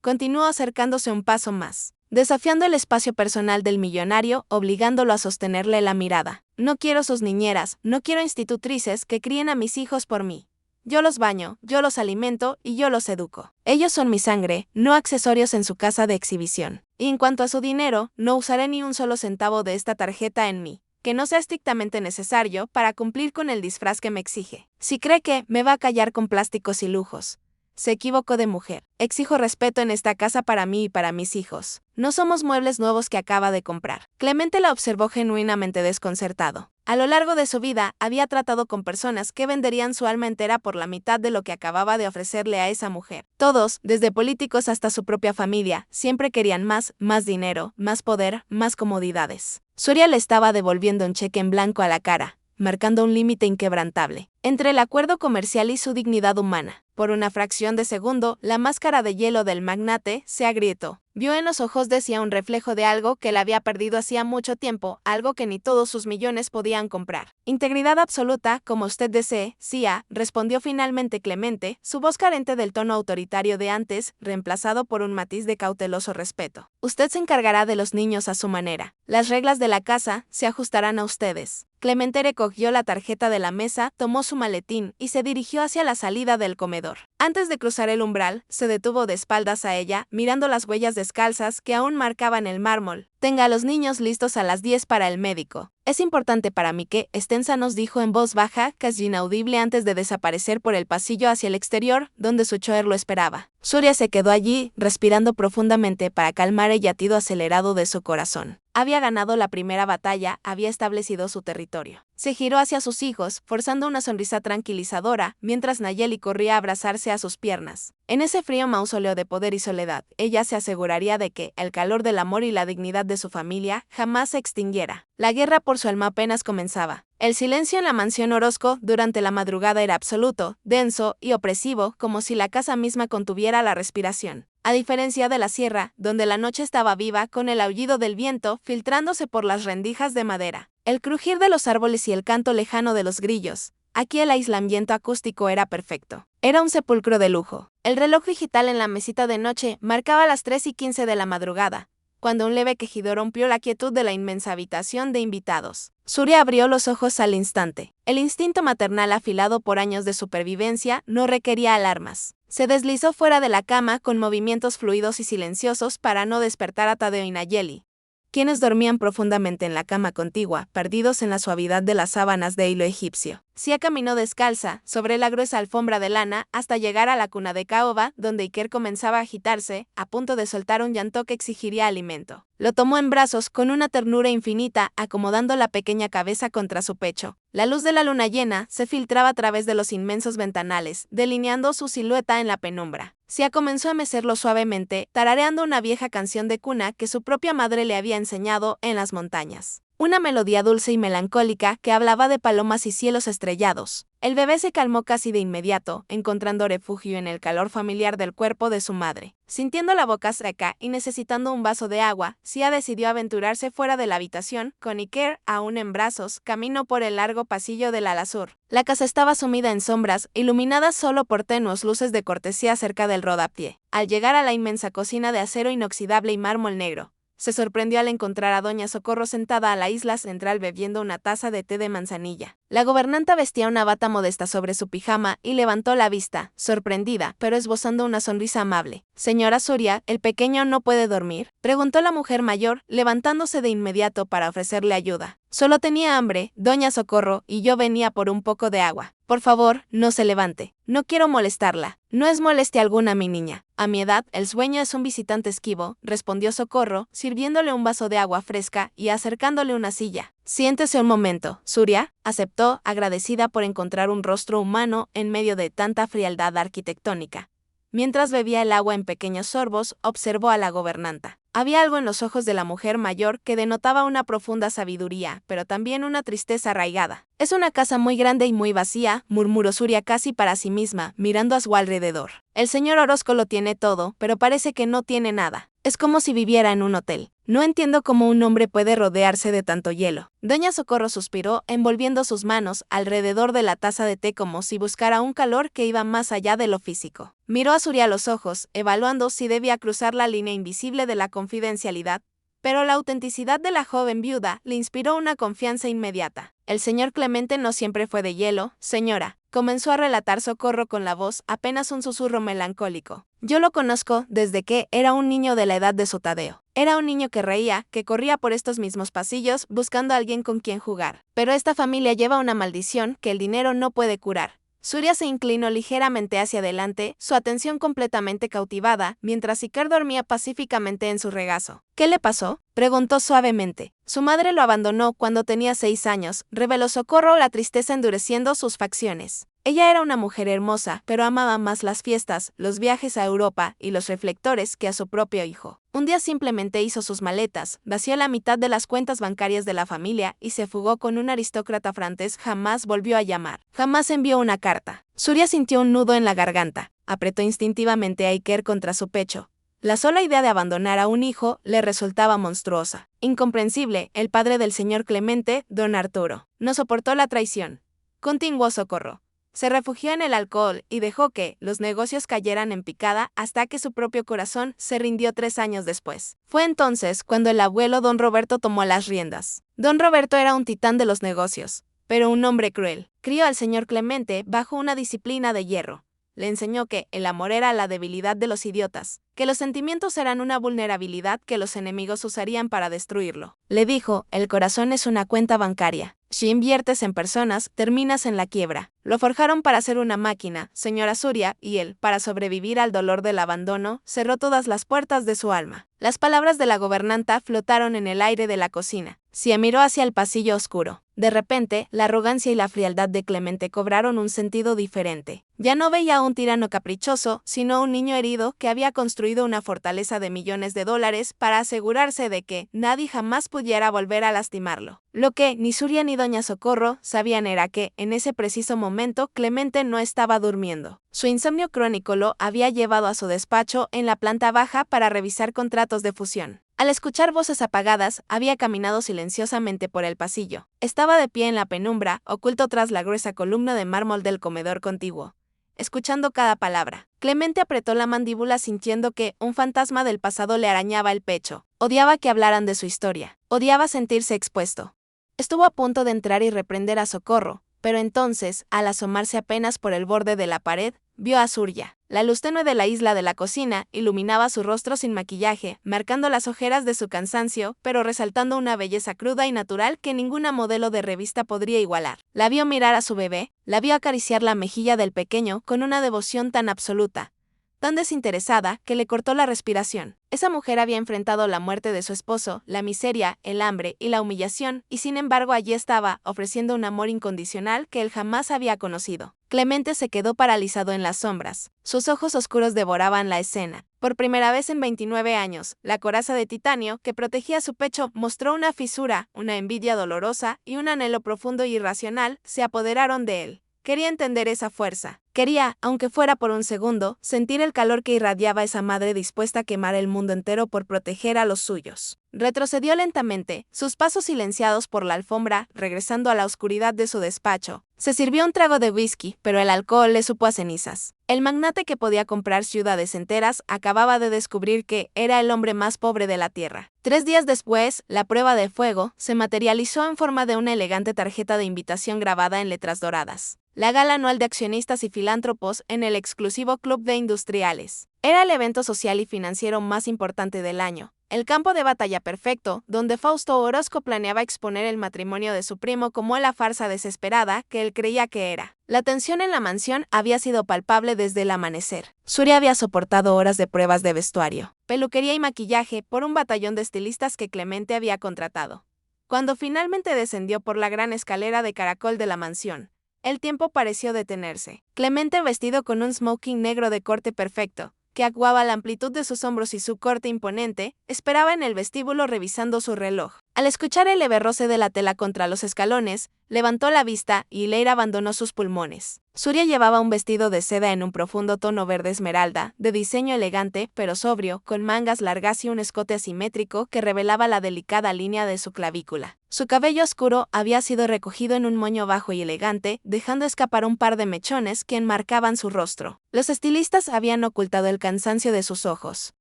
Continuó acercándose un paso más, desafiando el espacio personal del millonario, obligándolo a sostenerle la mirada. No quiero sus niñeras, no quiero institutrices que críen a mis hijos por mí. Yo los baño, yo los alimento y yo los educo. Ellos son mi sangre, no accesorios en su casa de exhibición. Y en cuanto a su dinero, no usaré ni un solo centavo de esta tarjeta en mí, que no sea estrictamente necesario para cumplir con el disfraz que me exige. Si cree que me va a callar con plásticos y lujos, se equivocó de mujer. Exijo respeto en esta casa para mí y para mis hijos. No somos muebles nuevos que acaba de comprar. Clemente la observó genuinamente desconcertado. A lo largo de su vida, había tratado con personas que venderían su alma entera por la mitad de lo que acababa de ofrecerle a esa mujer. Todos, desde políticos hasta su propia familia, siempre querían más dinero, más poder, más comodidades. Surya le estaba devolviendo un cheque en blanco a la cara, marcando un límite inquebrantable entre el acuerdo comercial y su dignidad humana. Por una fracción de segundo, la máscara de hielo del magnate se agrietó. Vio en los ojos de Sia un reflejo de algo que la había perdido hacía mucho tiempo, algo que ni todos sus millones podían comprar. Integridad absoluta, como usted desee, Sia, respondió finalmente Clemente, su voz carente del tono autoritario de antes, reemplazado por un matiz de cauteloso respeto. Usted se encargará de los niños a su manera. Las reglas de la casa se ajustarán a ustedes. Clemente recogió la tarjeta de la mesa, tomó su maletín y se dirigió hacia la salida del comedor. Antes de cruzar el umbral, se detuvo de espaldas a ella, mirando las huellas descalzas que aún marcaban el mármol. Tenga a los niños listos a las 10 para el médico. Es importante para mí que estén sanos, dijo en voz baja, casi inaudible antes de desaparecer por el pasillo hacia el exterior, donde su chofer lo esperaba. Surya se quedó allí, respirando profundamente para calmar el latido acelerado de su corazón. Había ganado la primera batalla, había establecido su territorio. Se giró hacia sus hijos, forzando una sonrisa tranquilizadora, mientras Nayeli corría a abrazarse a sus piernas. En ese frío mausoleo de poder y soledad, ella se aseguraría de que el calor del amor y la dignidad de su familia jamás se extinguiera. La guerra por su alma apenas comenzaba. El silencio en la mansión Orozco durante la madrugada era absoluto, denso y opresivo, como si la casa misma contuviera la respiración. A diferencia de la sierra, donde la noche estaba viva con el aullido del viento filtrándose por las rendijas de madera, el crujir de los árboles y el canto lejano de los grillos, aquí el aislamiento acústico era perfecto. Era un sepulcro de lujo. El reloj digital en la mesita de noche marcaba las 3:15 de la madrugada, cuando un leve quejido rompió la quietud de la inmensa habitación de invitados. Surya abrió los ojos al instante. El instinto maternal afilado por años de supervivencia no requería alarmas. Se deslizó fuera de la cama con movimientos fluidos y silenciosos para no despertar a Tadeo y Nayeli, quienes dormían profundamente en la cama contigua, perdidos en la suavidad de las sábanas de hilo egipcio. Sia caminó descalza, sobre la gruesa alfombra de lana, hasta llegar a la cuna de caoba, donde Iker comenzaba a agitarse, a punto de soltar un llanto que exigiría alimento. Lo tomó en brazos con una ternura infinita, acomodando la pequeña cabeza contra su pecho. La luz de la luna llena se filtraba a través de los inmensos ventanales, delineando su silueta en la penumbra. Sia comenzó a mecerlo suavemente, tarareando una vieja canción de cuna que su propia madre le había enseñado en las montañas. Una melodía dulce y melancólica que hablaba de palomas y cielos estrellados. El bebé se calmó casi de inmediato, encontrando refugio en el calor familiar del cuerpo de su madre. Sintiendo la boca seca y necesitando un vaso de agua, Sia decidió aventurarse fuera de la habitación, con Iker, aún en brazos, caminó por el largo pasillo del ala sur. La casa estaba sumida en sombras, iluminada solo por tenues luces de cortesía cerca del rodapié. Al llegar a la inmensa cocina de acero inoxidable y mármol negro, se sorprendió al encontrar a Doña Socorro sentada a la isla central bebiendo una taza de té de manzanilla. La gobernanta vestía una bata modesta sobre su pijama y levantó la vista, sorprendida, pero esbozando una sonrisa amable. «Señora Surya, ¿el pequeño no puede dormir?», preguntó la mujer mayor, levantándose de inmediato para ofrecerle ayuda. «Solo tenía hambre, Doña Socorro, y yo venía por un poco de agua. Por favor, no se levante. No quiero molestarla. No es molestia alguna, mi niña. A mi edad, el sueño es un visitante esquivo», respondió Socorro, sirviéndole un vaso de agua fresca y acercándole una silla. «Siéntese un momento, Surya», aceptó, agradecida por encontrar un rostro humano en medio de tanta frialdad arquitectónica. Mientras bebía el agua en pequeños sorbos, observó a la gobernanta. Había algo en los ojos de la mujer mayor que denotaba una profunda sabiduría, pero también una tristeza arraigada. «Es una casa muy grande y muy vacía», murmuró Surya casi para sí misma, mirando a su alrededor. «El señor Orozco lo tiene todo, pero parece que no tiene nada. Es como si viviera en un hotel. No entiendo cómo un hombre puede rodearse de tanto hielo». Doña Socorro suspiró, envolviendo sus manos alrededor de la taza de té como si buscara un calor que iba más allá de lo físico. Miró a Surya a los ojos, evaluando si debía cruzar la línea invisible de la confidencialidad, pero la autenticidad de la joven viuda le inspiró una confianza inmediata. «El señor Clemente no siempre fue de hielo, señora», comenzó a relatar Socorro con la voz apenas un susurro melancólico. «Yo lo conozco desde que era un niño de la edad de su Tadeo. Era un niño que reía, que corría por estos mismos pasillos buscando a alguien con quien jugar. Pero esta familia lleva una maldición que el dinero no puede curar». Surya se inclinó ligeramente hacia adelante, su atención completamente cautivada, mientras Iker dormía pacíficamente en su regazo. «¿Qué le pasó?», preguntó suavemente. «Su madre lo abandonó cuando tenía 6 años», reveló Socorro, la tristeza endureciendo sus facciones. Ella era una mujer hermosa, pero amaba más las fiestas, los viajes a Europa y los reflectores que a su propio hijo. Un día simplemente hizo sus maletas, vació la mitad de las cuentas bancarias de la familia y se fugó con un aristócrata francés. Jamás volvió a llamar. Jamás envió una carta. Surya sintió un nudo en la garganta. Apretó instintivamente a Iker contra su pecho. La sola idea de abandonar a un hijo le resultaba monstruosa. Incomprensible, el padre del señor Clemente, don Arturo, no soportó la traición. Continuó Socorro. Se refugió en el alcohol y dejó que los negocios cayeran en picada hasta que su propio corazón se rindió 3 años después. Fue entonces cuando el abuelo don Roberto tomó las riendas. Don Roberto era un titán de los negocios, pero un hombre cruel. Crió al señor Clemente bajo una disciplina de hierro. Le enseñó que el amor era la debilidad de los idiotas, que los sentimientos eran una vulnerabilidad que los enemigos usarían para destruirlo. Le dijo, el corazón es una cuenta bancaria. Si inviertes en personas, terminas en la quiebra. Lo forjaron para ser una máquina, señora Surya, y él, para sobrevivir al dolor del abandono, cerró todas las puertas de su alma. Las palabras de la gobernanta flotaron en el aire de la cocina. Sia miró hacia el pasillo oscuro. De repente, la arrogancia y la frialdad de Clemente cobraron un sentido diferente. Ya no veía a un tirano caprichoso, sino a un niño herido que había construido una fortaleza de millones de dólares para asegurarse de que nadie jamás pudiera volver a lastimarlo. Lo que ni Surya ni Doña Socorro sabían era que, en ese preciso momento, Clemente no estaba durmiendo. Su insomnio crónico lo había llevado a su despacho en la planta baja para revisar contratos de fusión. Al escuchar voces apagadas, había caminado silenciosamente por el pasillo. Estaba de pie en la penumbra, oculto tras la gruesa columna de mármol del comedor contiguo, escuchando cada palabra. Clemente apretó la mandíbula sintiendo que un fantasma del pasado le arañaba el pecho. Odiaba que hablaran de su historia. Odiaba sentirse expuesto. Estuvo a punto de entrar y reprender a Socorro, Pero entonces, al asomarse apenas por el borde de la pared, vio a Surya. La luz tenue de la isla de la cocina iluminaba su rostro sin maquillaje, marcando las ojeras de su cansancio, pero resaltando una belleza cruda y natural que ninguna modelo de revista podría igualar. La vio mirar a su bebé, la vio acariciar la mejilla del pequeño con una devoción tan absoluta, tan desinteresada, que le cortó la respiración. Esa mujer había enfrentado la muerte de su esposo, la miseria, el hambre y la humillación, y sin embargo allí estaba, ofreciendo un amor incondicional que él jamás había conocido. Clemente se quedó paralizado en las sombras. Sus ojos oscuros devoraban la escena. Por primera vez en 29 años, la coraza de titanio que protegía su pecho mostró una fisura, una envidia dolorosa y un anhelo profundo e irracional se apoderaron de él. Quería entender esa fuerza. Quería, aunque fuera por un segundo, sentir el calor que irradiaba esa madre dispuesta a quemar el mundo entero por proteger a los suyos. Retrocedió lentamente, sus pasos silenciados por la alfombra, regresando a la oscuridad de su despacho. Se sirvió un trago de whisky, pero el alcohol le supo a cenizas. El magnate que podía comprar ciudades enteras acababa de descubrir que era el hombre más pobre de la tierra. 3 días después, la prueba de fuego se materializó en forma de una elegante tarjeta de invitación grabada en letras doradas. La gala anual de accionistas y filántropos en el exclusivo Club de Industriales. Era el evento social y financiero más importante del año. El campo de batalla perfecto, donde Fausto Orozco planeaba exponer el matrimonio de su primo como la farsa desesperada que él creía que era. La tensión en la mansión había sido palpable desde el amanecer. Surya había soportado horas de pruebas de vestuario, peluquería y maquillaje por un batallón de estilistas que Clemente había contratado. Cuando finalmente descendió por la gran escalera de caracol de la mansión, el tiempo pareció detenerse. Clemente, vestido con un smoking negro de corte perfecto, que aguaba la amplitud de sus hombros y su corte imponente, esperaba en el vestíbulo revisando su reloj. Al escuchar el leve roce de la tela contra los escalones, levantó la vista y el aire abandonó sus pulmones. Surya llevaba un vestido de seda en un profundo tono verde esmeralda, de diseño elegante pero sobrio, con mangas largas y un escote asimétrico que revelaba la delicada línea de su clavícula. Su cabello oscuro había sido recogido en un moño bajo y elegante, dejando escapar un par de mechones que enmarcaban su rostro. Los estilistas habían ocultado el cansancio de sus ojos,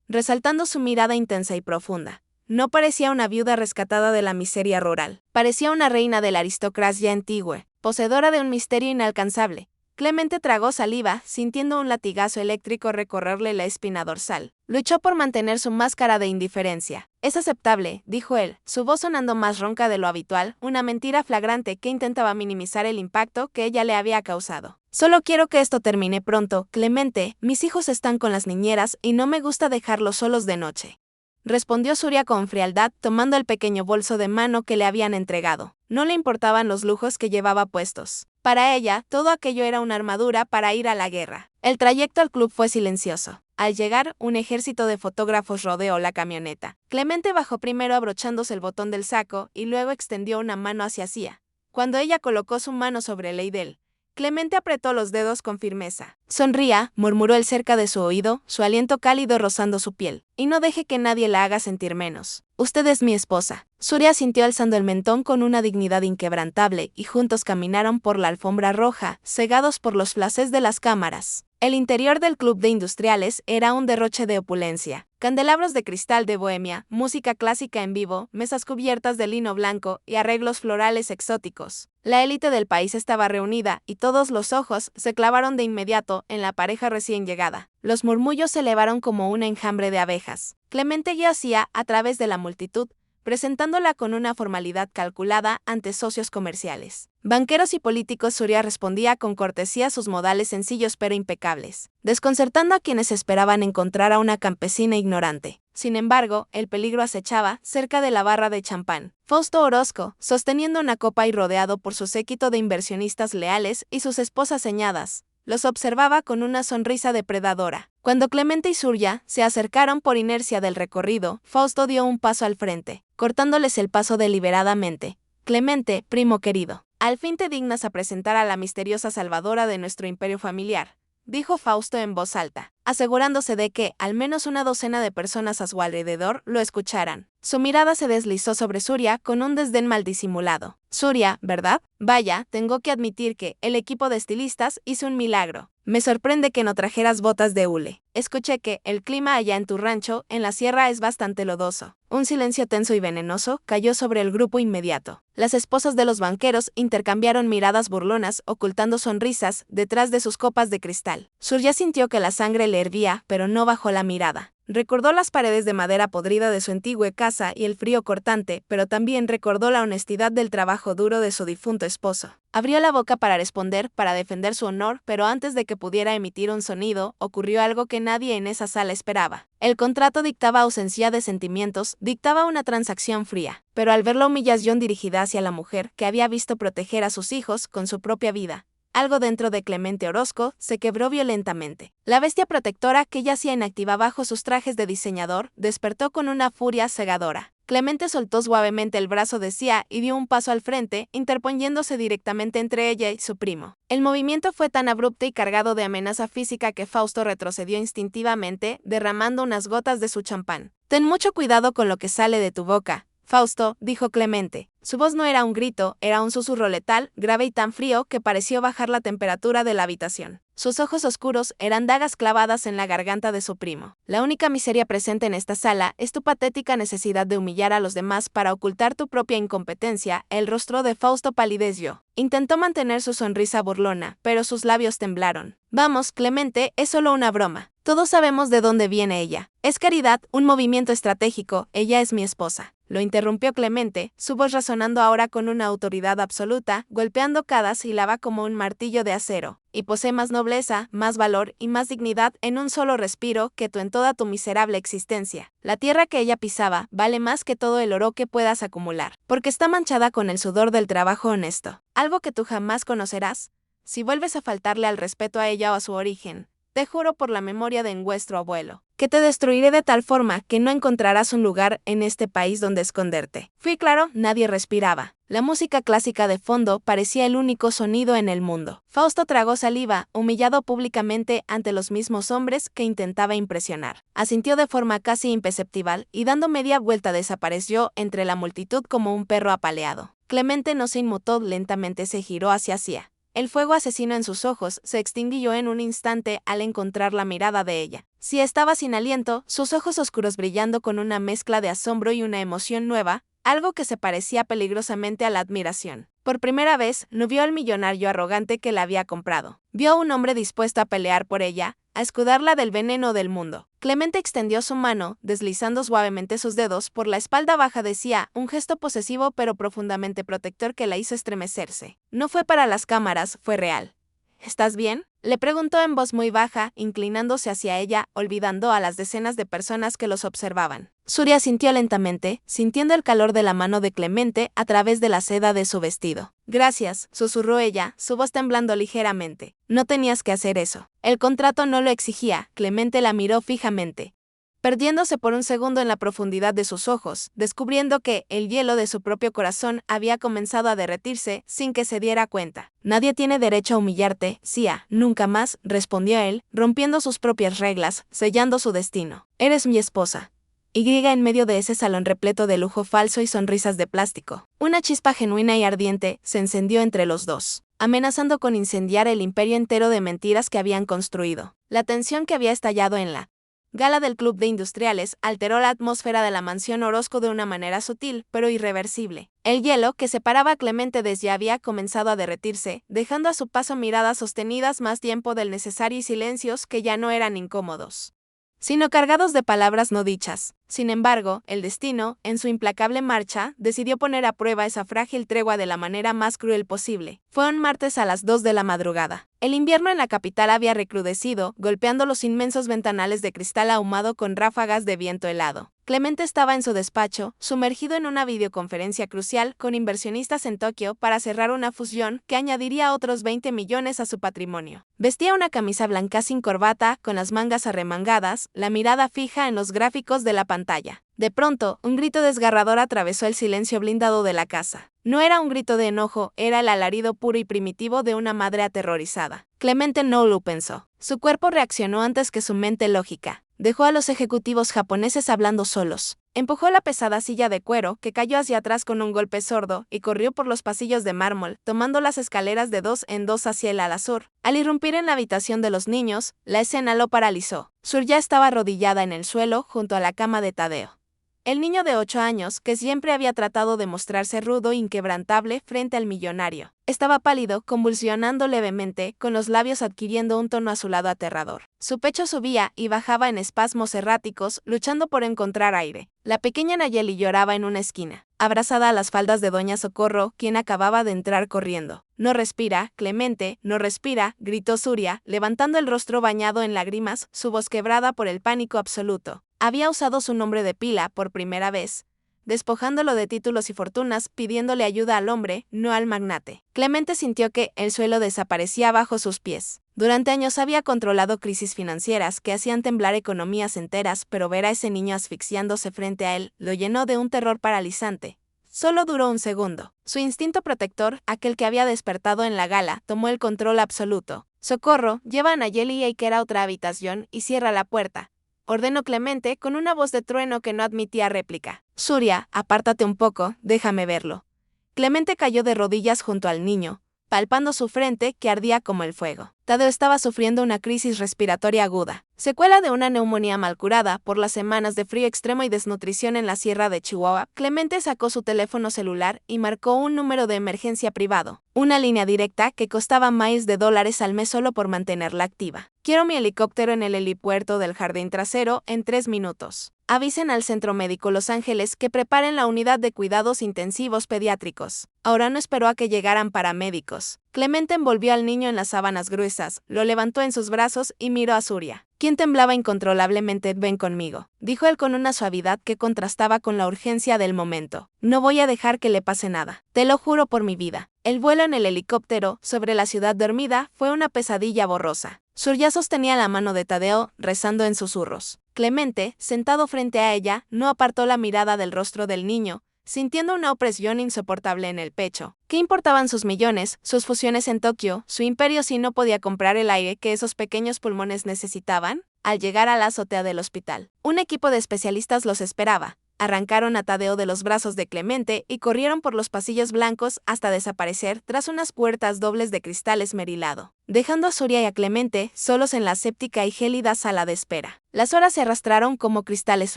resaltando su mirada intensa y profunda. No parecía una viuda rescatada de la miseria rural. Parecía una reina de la aristocracia antigua, poseedora de un misterio inalcanzable. Clemente tragó saliva, sintiendo un latigazo eléctrico recorrerle la espina dorsal. Luchó por mantener su máscara de indiferencia. «Es aceptable», dijo él, su voz sonando más ronca de lo habitual, una mentira flagrante que intentaba minimizar el impacto que ella le había causado. «Solo quiero que esto termine pronto, Clemente. Mis hijos están con las niñeras y no me gusta dejarlos solos de noche», respondió Surya con frialdad, tomando el pequeño bolso de mano que le habían entregado. No le importaban los lujos que llevaba puestos. Para ella, todo aquello era una armadura para ir a la guerra. El trayecto al club fue silencioso. Al llegar, un ejército de fotógrafos rodeó la camioneta. Clemente bajó primero abrochándose el botón del saco y luego extendió una mano hacia Cia. Cuando ella colocó su mano sobre el de él, Clemente apretó los dedos con firmeza. «Sonría», murmuró él cerca de su oído, su aliento cálido rozando su piel. «Y no deje que nadie la haga sentir menos. Usted es mi esposa». Surya sintió alzando el mentón con una dignidad inquebrantable y juntos caminaron por la alfombra roja, cegados por los flashes de las cámaras. El interior del club de industriales era un derroche de opulencia. Candelabros de cristal de Bohemia, música clásica en vivo, mesas cubiertas de lino blanco y arreglos florales exóticos. La élite del país estaba reunida y todos los ojos se clavaron de inmediato en la pareja recién llegada. Los murmullos se elevaron como un enjambre de abejas. Clemente guió a través de la multitud, presentándola con una formalidad calculada ante socios comerciales. Banqueros y políticos. Surya respondía con cortesía a sus modales sencillos pero impecables, desconcertando a quienes esperaban encontrar a una campesina ignorante. Sin embargo, el peligro acechaba cerca de la barra de champán. Fausto Orozco, sosteniendo una copa y rodeado por su séquito de inversionistas leales y sus esposas señadas, los observaba con una sonrisa depredadora. Cuando Clemente y Surya se acercaron por inercia del recorrido, Fausto dio un paso al frente, cortándoles el paso deliberadamente. «Clemente, primo querido, al fin te dignas a presentar a la misteriosa salvadora de nuestro imperio familiar», dijo Fausto en voz alta. asegurándose de que al menos una docena de personas a su alrededor lo escucharan. Su mirada se deslizó sobre Surya con un desdén mal disimulado. Surya, ¿verdad? Vaya, tengo que admitir que el equipo de estilistas hizo un milagro. Me sorprende que no trajeras botas de hule. Escuché que el clima allá en tu rancho, en la sierra, es bastante lodoso. Un silencio tenso y venenoso cayó sobre el grupo inmediato. Las esposas de los banqueros intercambiaron miradas burlonas, ocultando sonrisas detrás de sus copas de cristal. Surya sintió que la sangre le hervía, pero no bajó la mirada. Recordó las paredes de madera podrida de su antigua casa y el frío cortante, pero también recordó la honestidad del trabajo duro de su difunto esposo. Abrió la boca para responder, para defender su honor, pero antes de que pudiera emitir un sonido, ocurrió algo que nadie en esa sala esperaba. El contrato dictaba ausencia de sentimientos, dictaba una transacción fría, pero al ver la humillación dirigida hacia la mujer que había visto proteger a sus hijos con su propia vida, algo dentro de Clemente Orozco se quebró violentamente. La bestia protectora que yacía inactiva bajo sus trajes de diseñador despertó con una furia cegadora. Clemente soltó suavemente el brazo de Sia y dio un paso al frente, interponiéndose directamente entre ella y su primo. El movimiento fue tan abrupto y cargado de amenaza física que Fausto retrocedió instintivamente, derramando unas gotas de su champán. «Ten mucho cuidado con lo que sale de tu boca, Fausto», dijo Clemente. Su voz no era un grito, era un susurro letal, grave y tan frío que pareció bajar la temperatura de la habitación. Sus ojos oscuros eran dagas clavadas en la garganta de su primo. «La única miseria presente en esta sala es tu patética necesidad de humillar a los demás para ocultar tu propia incompetencia». El rostro de Fausto palideció. Intentó mantener su sonrisa burlona, pero sus labios temblaron. «Vamos, Clemente, es solo una broma. Todos sabemos de dónde viene ella. Es caridad, un movimiento estratégico, ella es mi esposa». Lo interrumpió Clemente, su voz resonando ahora con una autoridad absoluta, golpeando cada sílaba como un martillo de acero. «Y posee más nobleza, más valor y más dignidad en un solo respiro que tú en toda tu miserable existencia. La tierra que ella pisaba vale más que todo el oro que puedas acumular, porque está manchada con el sudor del trabajo honesto, algo que tú jamás conocerás. Si vuelves a faltarle al respeto a ella o a su origen, te juro por la memoria de nuestro abuelo, que te destruiré de tal forma que no encontrarás un lugar en este país donde esconderte». Fui claro, nadie respiraba. La música clásica de fondo parecía el único sonido en el mundo. Fausto tragó saliva, humillado públicamente ante los mismos hombres que intentaba impresionar. Asintió de forma casi imperceptible y dando media vuelta desapareció entre la multitud como un perro apaleado. Clemente no se inmutó, lentamente se giró hacia Sia. El fuego asesino en sus ojos se extinguió en un instante al encontrar la mirada de ella. Si estaba sin aliento, sus ojos oscuros brillando con una mezcla de asombro y una emoción nueva, algo que se parecía peligrosamente a la admiración. Por primera vez, no vio al millonario arrogante que la había comprado. Vio a un hombre dispuesto a pelear por ella, a escudarla del veneno del mundo. Clemente extendió su mano, deslizando suavemente sus dedos por la espalda baja de Sia, un gesto posesivo pero profundamente protector que la hizo estremecerse. No fue para las cámaras, fue real. «¿Estás bien?», le preguntó en voz muy baja, inclinándose hacia ella, olvidando a las decenas de personas que los observaban. Surya sintió lentamente, sintiendo el calor de la mano de Clemente a través de la seda de su vestido. «Gracias», susurró ella, su voz temblando ligeramente. «No tenías que hacer eso. El contrato no lo exigía». Clemente la miró fijamente, perdiéndose por un segundo en la profundidad de sus ojos, descubriendo que el hielo de su propio corazón había comenzado a derretirse sin que se diera cuenta. «Nadie tiene derecho a humillarte, Sia, nunca más», respondió él, rompiendo sus propias reglas, sellando su destino. «Eres mi esposa». Y en medio de ese salón repleto de lujo falso y sonrisas de plástico, una chispa genuina y ardiente se encendió entre los dos, amenazando con incendiar el imperio entero de mentiras que habían construido. La tensión que había estallado en la gala del Club de Industriales alteró la atmósfera de la mansión Orozco de una manera sutil, pero irreversible. El hielo que separaba a Clemente de ella había comenzado a derretirse, dejando a su paso miradas sostenidas más tiempo del necesario y silencios que ya no eran incómodos, sino cargados de palabras no dichas. Sin embargo, el destino, en su implacable marcha, decidió poner a prueba esa frágil tregua de la manera más cruel posible. Fue un martes a las 2 de la madrugada. El invierno en la capital había recrudecido, golpeando los inmensos ventanales de cristal ahumado con ráfagas de viento helado. Clemente estaba en su despacho, sumergido en una videoconferencia crucial con inversionistas en Tokio para cerrar una fusión que añadiría otros 20 millones a su patrimonio. Vestía una camisa blanca sin corbata, con las mangas arremangadas, la mirada fija en los gráficos de la pantalla. De pronto, un grito desgarrador atravesó el silencio blindado de la casa. No era un grito de enojo, era el alarido puro y primitivo de una madre aterrorizada. Clemente no lo pensó. Su cuerpo reaccionó antes que su mente lógica. Dejó a los ejecutivos japoneses hablando solos. Empujó la pesada silla de cuero, que cayó hacia atrás con un golpe sordo, y corrió por los pasillos de mármol, tomando las escaleras de dos en dos hacia el ala sur. Al irrumpir en la habitación de los niños, la escena lo paralizó. Surya estaba arrodillada en el suelo, junto a la cama de Tadeo. El niño de 8 años, que siempre había tratado de mostrarse rudo e inquebrantable frente al millonario, estaba pálido, convulsionando levemente, con los labios adquiriendo un tono azulado aterrador. Su pecho subía y bajaba en espasmos erráticos, luchando por encontrar aire. La pequeña Nayeli lloraba en una esquina, abrazada a las faldas de Doña Socorro, quien acababa de entrar corriendo. «No respira, Clemente, no respira», gritó Surya, levantando el rostro bañado en lágrimas, su voz quebrada por el pánico absoluto. Había usado su nombre de pila por primera vez, despojándolo de títulos y fortunas, pidiéndole ayuda al hombre, no al magnate. Clemente sintió que el suelo desaparecía bajo sus pies. Durante años había controlado crisis financieras que hacían temblar economías enteras, pero ver a ese niño asfixiándose frente a él lo llenó de un terror paralizante. Solo duró un segundo. Su instinto protector, aquel que había despertado en la gala, tomó el control absoluto. «Socorro, lleva a Nayeli y Eiker a otra habitación y cierra la puerta», ordenó Clemente con una voz de trueno que no admitía réplica. «Surya, apártate un poco, déjame verlo». Clemente cayó de rodillas junto al niño, palpando su frente que ardía como el fuego. Tadeo estaba sufriendo una crisis respiratoria aguda, secuela de una neumonía mal curada por las semanas de frío extremo y desnutrición en la sierra de Chihuahua. Clemente sacó su teléfono celular y marcó un número de emergencia privado, una línea directa que costaba miles de dólares al mes solo por mantenerla activa. «Quiero mi helicóptero en el helipuerto del jardín trasero en 3 minutos. Avisen al Centro Médico Los Ángeles que preparen la unidad de cuidados intensivos pediátricos». Ahora no esperó a que llegaran paramédicos. Clemente envolvió al niño en las sábanas gruesas, lo levantó en sus brazos y miró a Surya, quien temblaba incontrolablemente. «Ven conmigo», dijo él con una suavidad que contrastaba con la urgencia del momento. «No voy a dejar que le pase nada. Te lo juro por mi vida». El vuelo en el helicóptero, sobre la ciudad dormida, fue una pesadilla borrosa. Surya sostenía la mano de Tadeo, rezando en susurros. Clemente, sentado frente a ella, no apartó la mirada del rostro del niño, sintiendo una opresión insoportable en el pecho. ¿Qué importaban sus millones, sus fusiones en Tokio, su imperio si no podía comprar el aire que esos pequeños pulmones necesitaban? Al llegar a la azotea del hospital, un equipo de especialistas los esperaba. Arrancaron a Tadeo de los brazos de Clemente y corrieron por los pasillos blancos hasta desaparecer tras unas puertas dobles de cristal esmerilado, dejando a Surya y a Clemente solos en la séptica y gélida sala de espera. Las horas se arrastraron como cristales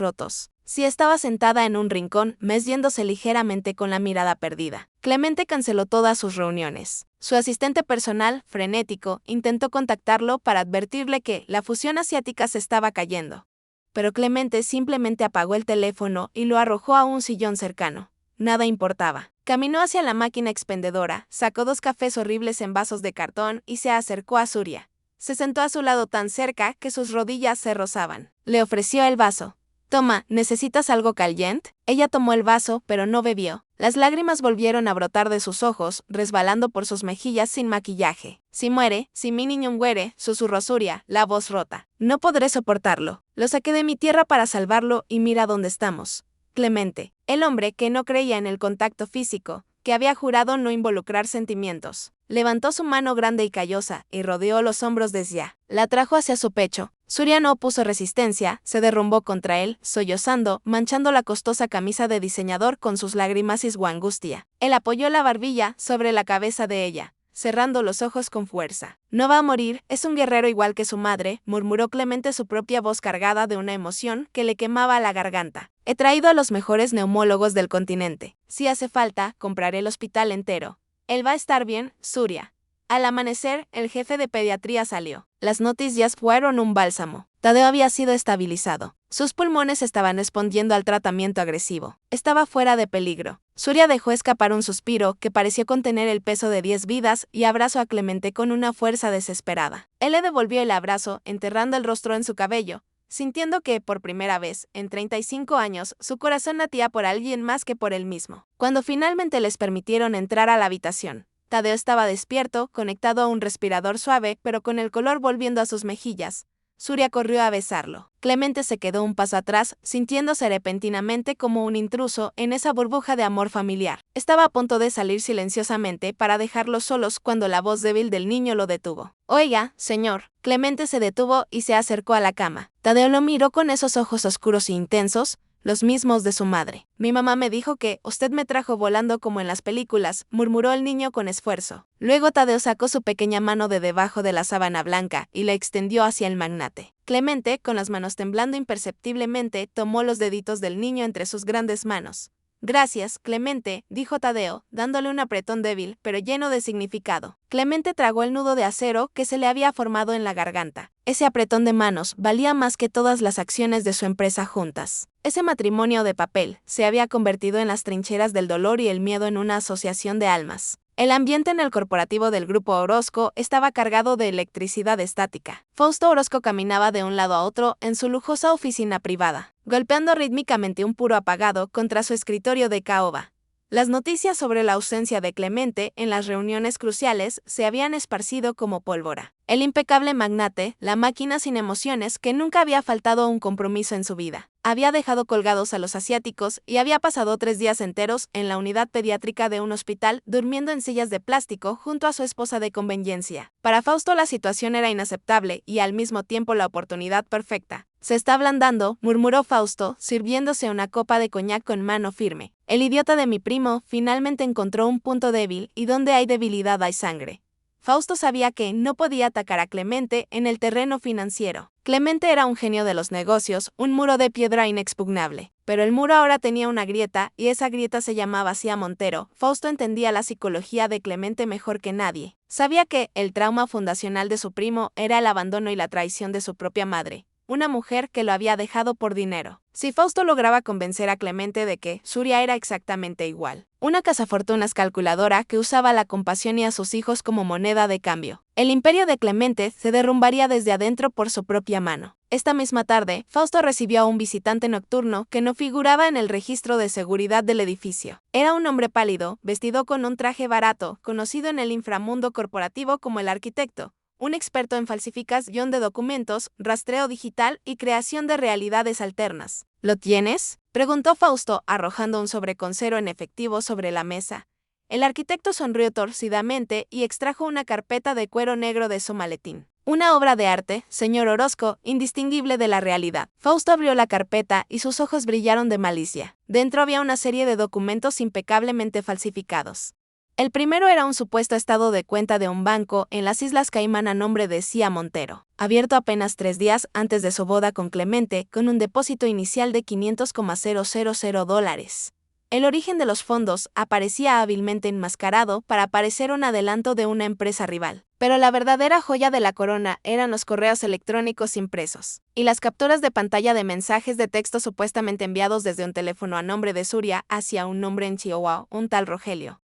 rotos. Si estaba sentada en un rincón, meciéndose ligeramente con la mirada perdida. Clemente canceló todas sus reuniones. Su asistente personal, frenético, intentó contactarlo para advertirle que la fusión asiática se estaba cayendo. Pero Clemente simplemente apagó el teléfono y lo arrojó a un sillón cercano. Nada importaba. Caminó hacia la máquina expendedora, sacó 2 cafés horribles en vasos de cartón y se acercó a Surya. Se sentó a su lado tan cerca que sus rodillas se rozaban. Le ofreció el vaso. «Toma, ¿necesitas algo caliente?» Ella tomó el vaso, pero no bebió. Las lágrimas volvieron a brotar de sus ojos, resbalando por sus mejillas sin maquillaje. «Si muere, si mi niño muere», susurró Surya, la voz rota. «No podré soportarlo. Lo saqué de mi tierra para salvarlo y mira dónde estamos». Clemente, el hombre que no creía en el contacto físico, que había jurado no involucrar sentimientos, levantó su mano grande y callosa y rodeó los hombros de Zia. La trajo hacia su pecho. Surya no opuso resistencia, se derrumbó contra él, sollozando, manchando la costosa camisa de diseñador con sus lágrimas y su angustia. Él apoyó la barbilla sobre la cabeza de ella, cerrando los ojos con fuerza. «No va a morir, es un guerrero igual que su madre», murmuró Clemente, su propia voz cargada de una emoción que le quemaba la garganta. «He traído a los mejores neumólogos del continente. Si hace falta, compraré el hospital entero. Él va a estar bien, Surya». Al amanecer, el jefe de pediatría salió. Las noticias fueron un bálsamo. Tadeo había sido estabilizado. Sus pulmones estaban respondiendo al tratamiento agresivo. Estaba fuera de peligro. Surya dejó escapar un suspiro que pareció contener el peso de 10 vidas y abrazó a Clemente con una fuerza desesperada. Él le devolvió el abrazo, enterrando el rostro en su cabello, sintiendo que, por primera vez, en 35 años, su corazón latía por alguien más que por él mismo. Cuando finalmente les permitieron entrar a la habitación, Tadeo estaba despierto, conectado a un respirador suave, pero con el color volviendo a sus mejillas. Surya corrió a besarlo. Clemente se quedó un paso atrás, sintiéndose repentinamente como un intruso en esa burbuja de amor familiar. Estaba a punto de salir silenciosamente para dejarlos solos cuando la voz débil del niño lo detuvo. «Oiga, señor». Clemente se detuvo y se acercó a la cama. Tadeo lo miró con esos ojos oscuros e intensos, los mismos de su madre. «Mi mamá me dijo que usted me trajo volando como en las películas», murmuró el niño con esfuerzo. Luego Tadeo sacó su pequeña mano de debajo de la sábana blanca y la extendió hacia el magnate. Clemente, con las manos temblando imperceptiblemente, tomó los deditos del niño entre sus grandes manos. «Gracias, Clemente», dijo Tadeo, dándole un apretón débil, pero lleno de significado. Clemente tragó el nudo de acero que se le había formado en la garganta. Ese apretón de manos valía más que todas las acciones de su empresa juntas. Ese matrimonio de papel se había convertido en las trincheras del dolor y el miedo en una asociación de almas. El ambiente en el corporativo del Grupo Orozco estaba cargado de electricidad estática. Fausto Orozco caminaba de un lado a otro en su lujosa oficina privada, golpeando rítmicamente un puro apagado contra su escritorio de caoba. Las noticias sobre la ausencia de Clemente en las reuniones cruciales se habían esparcido como pólvora. El impecable magnate, la máquina sin emociones que nunca había faltado a un compromiso en su vida, había dejado colgados a los asiáticos y había pasado 3 días enteros en la unidad pediátrica de un hospital durmiendo en sillas de plástico junto a su esposa de conveniencia. Para Fausto la situación era inaceptable y al mismo tiempo la oportunidad perfecta. «Se está ablandando», murmuró Fausto, sirviéndose una copa de coñac con mano firme. «El idiota de mi primo finalmente encontró un punto débil y donde hay debilidad hay sangre». Fausto sabía que no podía atacar a Clemente en el terreno financiero. Clemente era un genio de los negocios, un muro de piedra inexpugnable. Pero el muro ahora tenía una grieta, y esa grieta se llamaba Cía Montero. Fausto entendía la psicología de Clemente mejor que nadie. Sabía que el trauma fundacional de su primo era el abandono y la traición de su propia madre, una mujer que lo había dejado por dinero. Si Fausto lograba convencer a Clemente de que Surya era exactamente igual, una cazafortunas calculadora que usaba la compasión y a sus hijos como moneda de cambio, el imperio de Clemente se derrumbaría desde adentro por su propia mano. Esta misma tarde, Fausto recibió a un visitante nocturno que no figuraba en el registro de seguridad del edificio. Era un hombre pálido, vestido con un traje barato, conocido en el inframundo corporativo como el arquitecto, un experto en falsificación de documentos, rastreo digital y creación de realidades alternas. ¿Lo tienes?, preguntó Fausto, arrojando un sobre con cero en efectivo sobre la mesa. El arquitecto sonrió torcidamente y extrajo una carpeta de cuero negro de su maletín. «Una obra de arte, señor Orozco, indistinguible de la realidad». Fausto abrió la carpeta y sus ojos brillaron de malicia. Dentro había una serie de documentos impecablemente falsificados. El primero era un supuesto estado de cuenta de un banco en las Islas Caimán a nombre de Cía Montero, abierto apenas 3 días antes de su boda con Clemente, con un depósito inicial de $500,000. El origen de los fondos aparecía hábilmente enmascarado para parecer un adelanto de una empresa rival. Pero la verdadera joya de la corona eran los correos electrónicos impresos y las capturas de pantalla de mensajes de texto supuestamente enviados desde un teléfono a nombre de Surya hacia un hombre en Chihuahua, un tal Rogelio,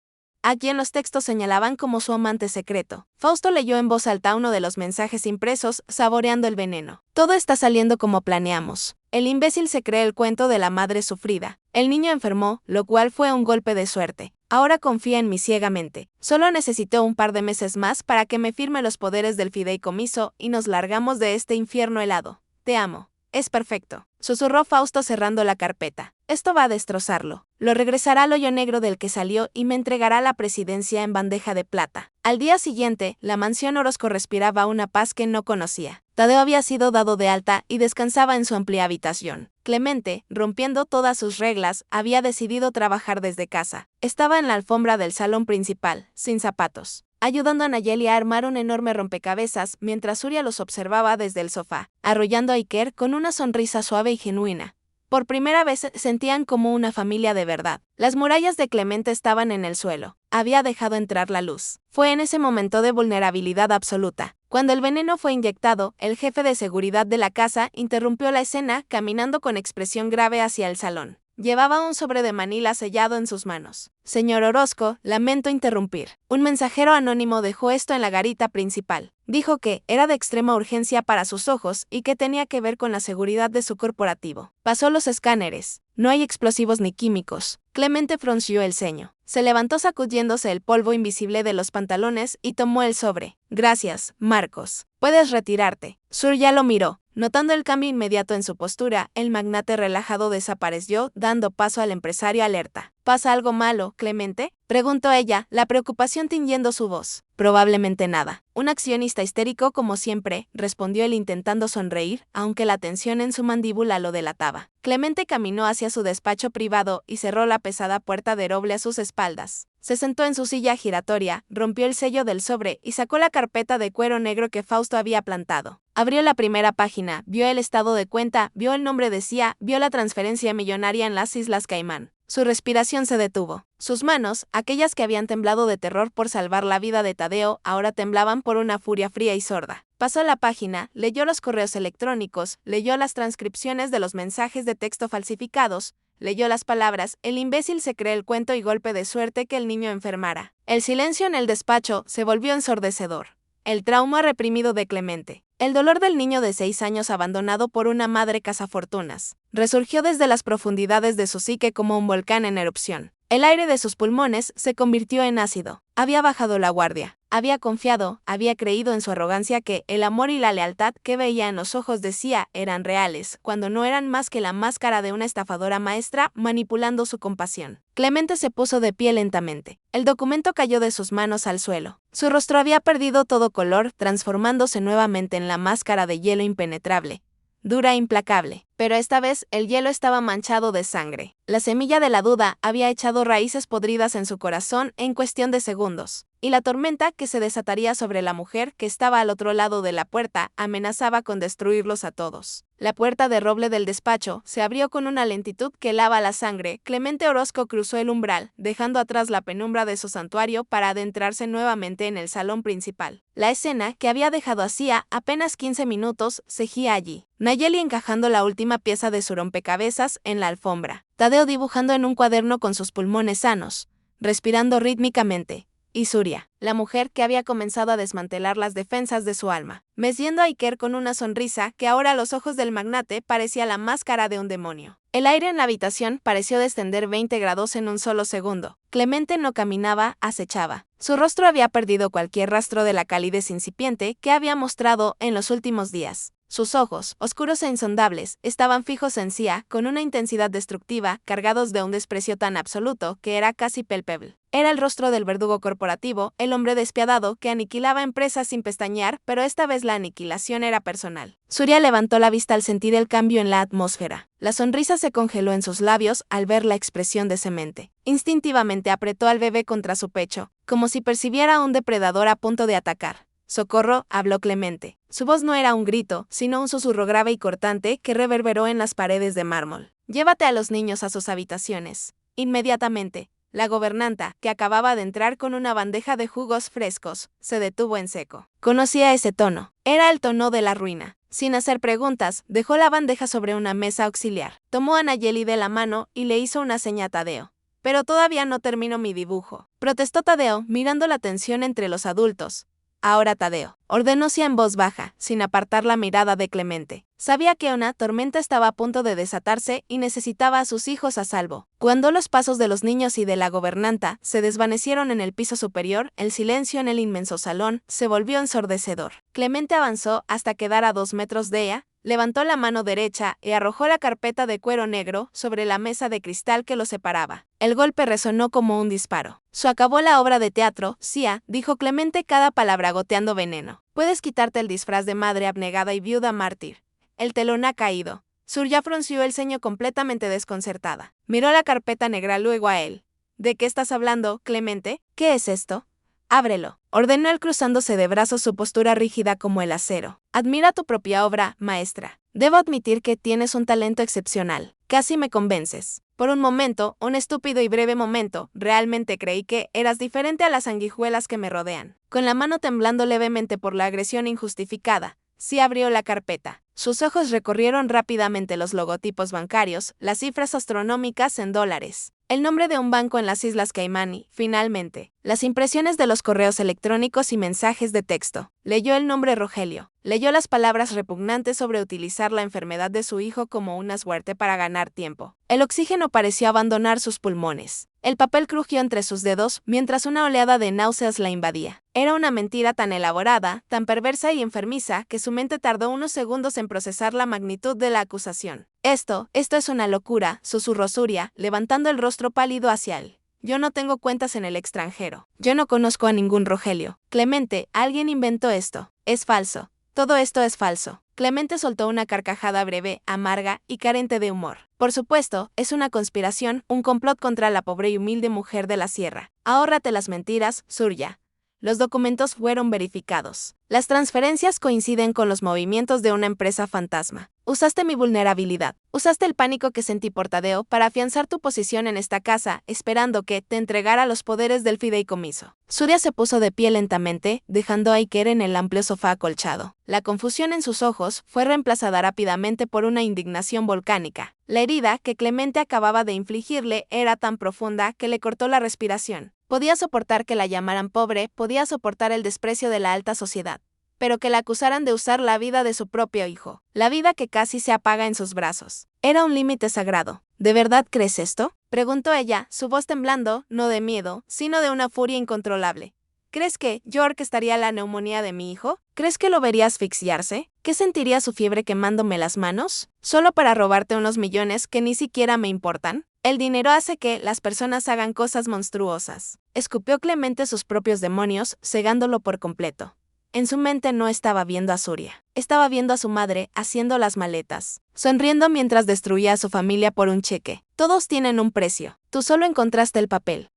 a quien los textos señalaban como su amante secreto. Fausto leyó en voz alta uno de los mensajes impresos, saboreando el veneno. «Todo está saliendo como planeamos. El imbécil se cree el cuento de la madre sufrida. El niño enfermó, lo cual fue un golpe de suerte. Ahora confía en mí ciegamente. Solo necesito un par de meses más para que me firme los poderes del fideicomiso y nos largamos de este infierno helado. Te amo. Es perfecto», susurró Fausto cerrando la carpeta. «Esto va a destrozarlo. Lo regresará al hoyo negro del que salió y me entregará la presidencia en bandeja de plata». Al día siguiente, la mansión Orozco respiraba una paz que no conocía. Tadeo había sido dado de alta y descansaba en su amplia habitación. Clemente, rompiendo todas sus reglas, había decidido trabajar desde casa. Estaba en la alfombra del salón principal, sin zapatos, ayudando a Nayeli a armar un enorme rompecabezas mientras Surya los observaba desde el sofá, arrollando a Iker con una sonrisa suave y genuina. Por primera vez sentían como una familia de verdad. Las murallas de Clemente estaban en el suelo. Había dejado entrar la luz. Fue en ese momento de vulnerabilidad absoluta. Cuando el veneno fue inyectado, el jefe de seguridad de la casa interrumpió la escena caminando con expresión grave hacia el salón. Llevaba un sobre de Manila sellado en sus manos. «Señor Orozco, lamento interrumpir. Un mensajero anónimo dejó esto en la garita principal. Dijo que era de extrema urgencia para sus ojos y que tenía que ver con la seguridad de su corporativo. Pasó los escáneres. No hay explosivos ni químicos. Clemente frunció el ceño. Se levantó sacudiéndose el polvo invisible de los pantalones y tomó el sobre. Gracias, Marcos. Puedes retirarte. Sur ya lo miró. Notando el cambio inmediato en su postura, el magnate relajado desapareció, dando paso al empresario alerta. ¿Pasa algo malo, Clemente?, preguntó ella, la preocupación tiñendo su voz. Probablemente nada. Un accionista histérico como siempre, respondió él intentando sonreír, aunque la tensión en su mandíbula lo delataba. Clemente caminó hacia su despacho privado y cerró la pesada puerta de roble a sus espaldas. Se sentó en su silla giratoria, rompió el sello del sobre y sacó la carpeta de cuero negro que Fausto había plantado. Abrió la primera página, vio el estado de cuenta, vio el nombre de Cia, vio la transferencia millonaria en las Islas Caimán. Su respiración se detuvo. Sus manos, aquellas que habían temblado de terror por salvar la vida de Tadeo, ahora temblaban por una furia fría y sorda. Pasó la página, leyó los correos electrónicos, leyó las transcripciones de los mensajes de texto falsificados, leyó las palabras, el imbécil se cree el cuento y golpe de suerte que el niño enfermara. El silencio en el despacho se volvió ensordecedor. El trauma reprimido de Clemente. El dolor del niño de 6 años abandonado por una madre cazafortunas. Resurgió desde las profundidades de su psique como un volcán en erupción. El aire de sus pulmones se convirtió en ácido. Había bajado la guardia. Había confiado, había creído en su arrogancia que el amor y la lealtad que veía en los ojos de Cia eran reales, cuando no eran más que la máscara de una estafadora maestra manipulando su compasión. Clemente se puso de pie lentamente. El documento cayó de sus manos al suelo. Su rostro había perdido todo color, transformándose nuevamente en la máscara de hielo impenetrable. Dura e implacable, pero esta vez el hielo estaba manchado de sangre. La semilla de la duda había echado raíces podridas en su corazón en cuestión de segundos, y la tormenta que se desataría sobre la mujer que estaba al otro lado de la puerta amenazaba con destruirlos a todos. La puerta de roble del despacho se abrió con una lentitud que helaba la sangre. Clemente Orozco cruzó el umbral, dejando atrás la penumbra de su santuario para adentrarse nuevamente en el salón principal. La escena, que había dejado hacía apenas 15 minutos, seguía allí. Nayeli encajando la última pieza de su rompecabezas en la alfombra. Tadeo dibujando en un cuaderno con sus pulmones sanos, respirando rítmicamente. Y Surya, la mujer que había comenzado a desmantelar las defensas de su alma, meciendo a Iker con una sonrisa que ahora a los ojos del magnate parecía la máscara de un demonio. El aire en la habitación pareció descender 20 grados en un solo segundo. Clemente no caminaba, acechaba. Su rostro había perdido cualquier rastro de la calidez incipiente que había mostrado en los últimos días. Sus ojos, oscuros e insondables, estaban fijos en Cia, con una intensidad destructiva, cargados de un desprecio tan absoluto que era casi palpable. Era el rostro del verdugo corporativo, el hombre despiadado que aniquilaba empresas sin pestañear, pero esta vez la aniquilación era personal. Surya levantó la vista al sentir el cambio en la atmósfera. La sonrisa se congeló en sus labios al ver la expresión de Semente. Instintivamente apretó al bebé contra su pecho, como si percibiera a un depredador a punto de atacar. «Socorro», habló Clemente. Su voz no era un grito, sino un susurro grave y cortante que reverberó en las paredes de mármol. «Llévate a los niños a sus habitaciones. Inmediatamente». La gobernanta, que acababa de entrar con una bandeja de jugos frescos, se detuvo en seco. Conocía ese tono. Era el tono de la ruina. Sin hacer preguntas, dejó la bandeja sobre una mesa auxiliar. Tomó a Nayeli de la mano y le hizo una seña a Tadeo. «Pero todavía no termino mi dibujo», protestó Tadeo, mirando la tensión entre los adultos. «Ahora, Tadeo», ordenó Cia en voz baja, sin apartar la mirada de Clemente. Sabía que una tormenta estaba a punto de desatarse y necesitaba a sus hijos a salvo. Cuando los pasos de los niños y de la gobernanta se desvanecieron en el piso superior, el silencio en el inmenso salón se volvió ensordecedor. Clemente avanzó hasta quedar a 2 metros de ella, levantó la mano derecha y arrojó la carpeta de cuero negro sobre la mesa de cristal que los separaba. El golpe resonó como un disparo. «Se acabó la obra de teatro, Cia», dijo Clemente, cada palabra goteando veneno. «Puedes quitarte el disfraz de madre abnegada y viuda mártir. El telón ha caído». Surya frunció el ceño completamente desconcertada. Miró la carpeta negra luego a él. «¿De qué estás hablando, Clemente? ¿Qué es esto?» «Ábrelo», ordenó él cruzándose de brazos, su postura rígida como el acero. «Admira tu propia obra, maestra. Debo admitir que tienes un talento excepcional. Casi me convences. Por un momento, un estúpido y breve momento, realmente creí que eras diferente a las sanguijuelas que me rodean». Con la mano temblando levemente por la agresión injustificada, Cia abrió la carpeta. Sus ojos recorrieron rápidamente los logotipos bancarios, las cifras astronómicas en dólares. El nombre de un banco en las Islas Caimán y, finalmente, las impresiones de los correos electrónicos y mensajes de texto. Leyó el nombre Rogelio. Leyó las palabras repugnantes sobre utilizar la enfermedad de su hijo como una suerte para ganar tiempo. El oxígeno pareció abandonar sus pulmones. El papel crujió entre sus dedos mientras una oleada de náuseas la invadía. Era una mentira tan elaborada, tan perversa y enfermiza que su mente tardó unos segundos en procesar la magnitud de la acusación. Esto es una locura, susurró Surya, levantando el rostro pálido hacia él. Yo no tengo cuentas en el extranjero. Yo no conozco a ningún Rogelio. Clemente, alguien inventó esto. Es falso. Todo esto es falso. Clemente soltó una carcajada breve, amarga y carente de humor. Por supuesto, es una conspiración, un complot contra la pobre y humilde mujer de la sierra. Ahórrate las mentiras, Surya. Los documentos fueron verificados. Las transferencias coinciden con los movimientos de una empresa fantasma. Usaste mi vulnerabilidad. Usaste el pánico que sentí por Tadeo para afianzar tu posición en esta casa, esperando que te entregara los poderes del fideicomiso. Surya se puso de pie lentamente, dejando a Iker en el amplio sofá acolchado. La confusión en sus ojos fue reemplazada rápidamente por una indignación volcánica. La herida que Clemente acababa de infligirle era tan profunda que le cortó la respiración. Podía soportar que la llamaran pobre, podía soportar el desprecio de la alta sociedad, pero que la acusaran de usar la vida de su propio hijo, la vida que casi se apaga en sus brazos. Era un límite sagrado. ¿De verdad crees esto?, preguntó ella, su voz temblando, no de miedo, sino de una furia incontrolable. ¿Crees que yo orquestaría la neumonía de mi hijo? ¿Crees que lo vería asfixiarse? ¿Qué sentiría su fiebre quemándome las manos? ¿Solo para robarte unos millones que ni siquiera me importan? El dinero hace que las personas hagan cosas monstruosas. Escupió Clemente sus propios demonios, cegándolo por completo. En su mente no estaba viendo a Surya. Estaba viendo a su madre haciendo las maletas, sonriendo mientras destruía a su familia por un cheque. Todos tienen un precio. Tú solo encontraste el papel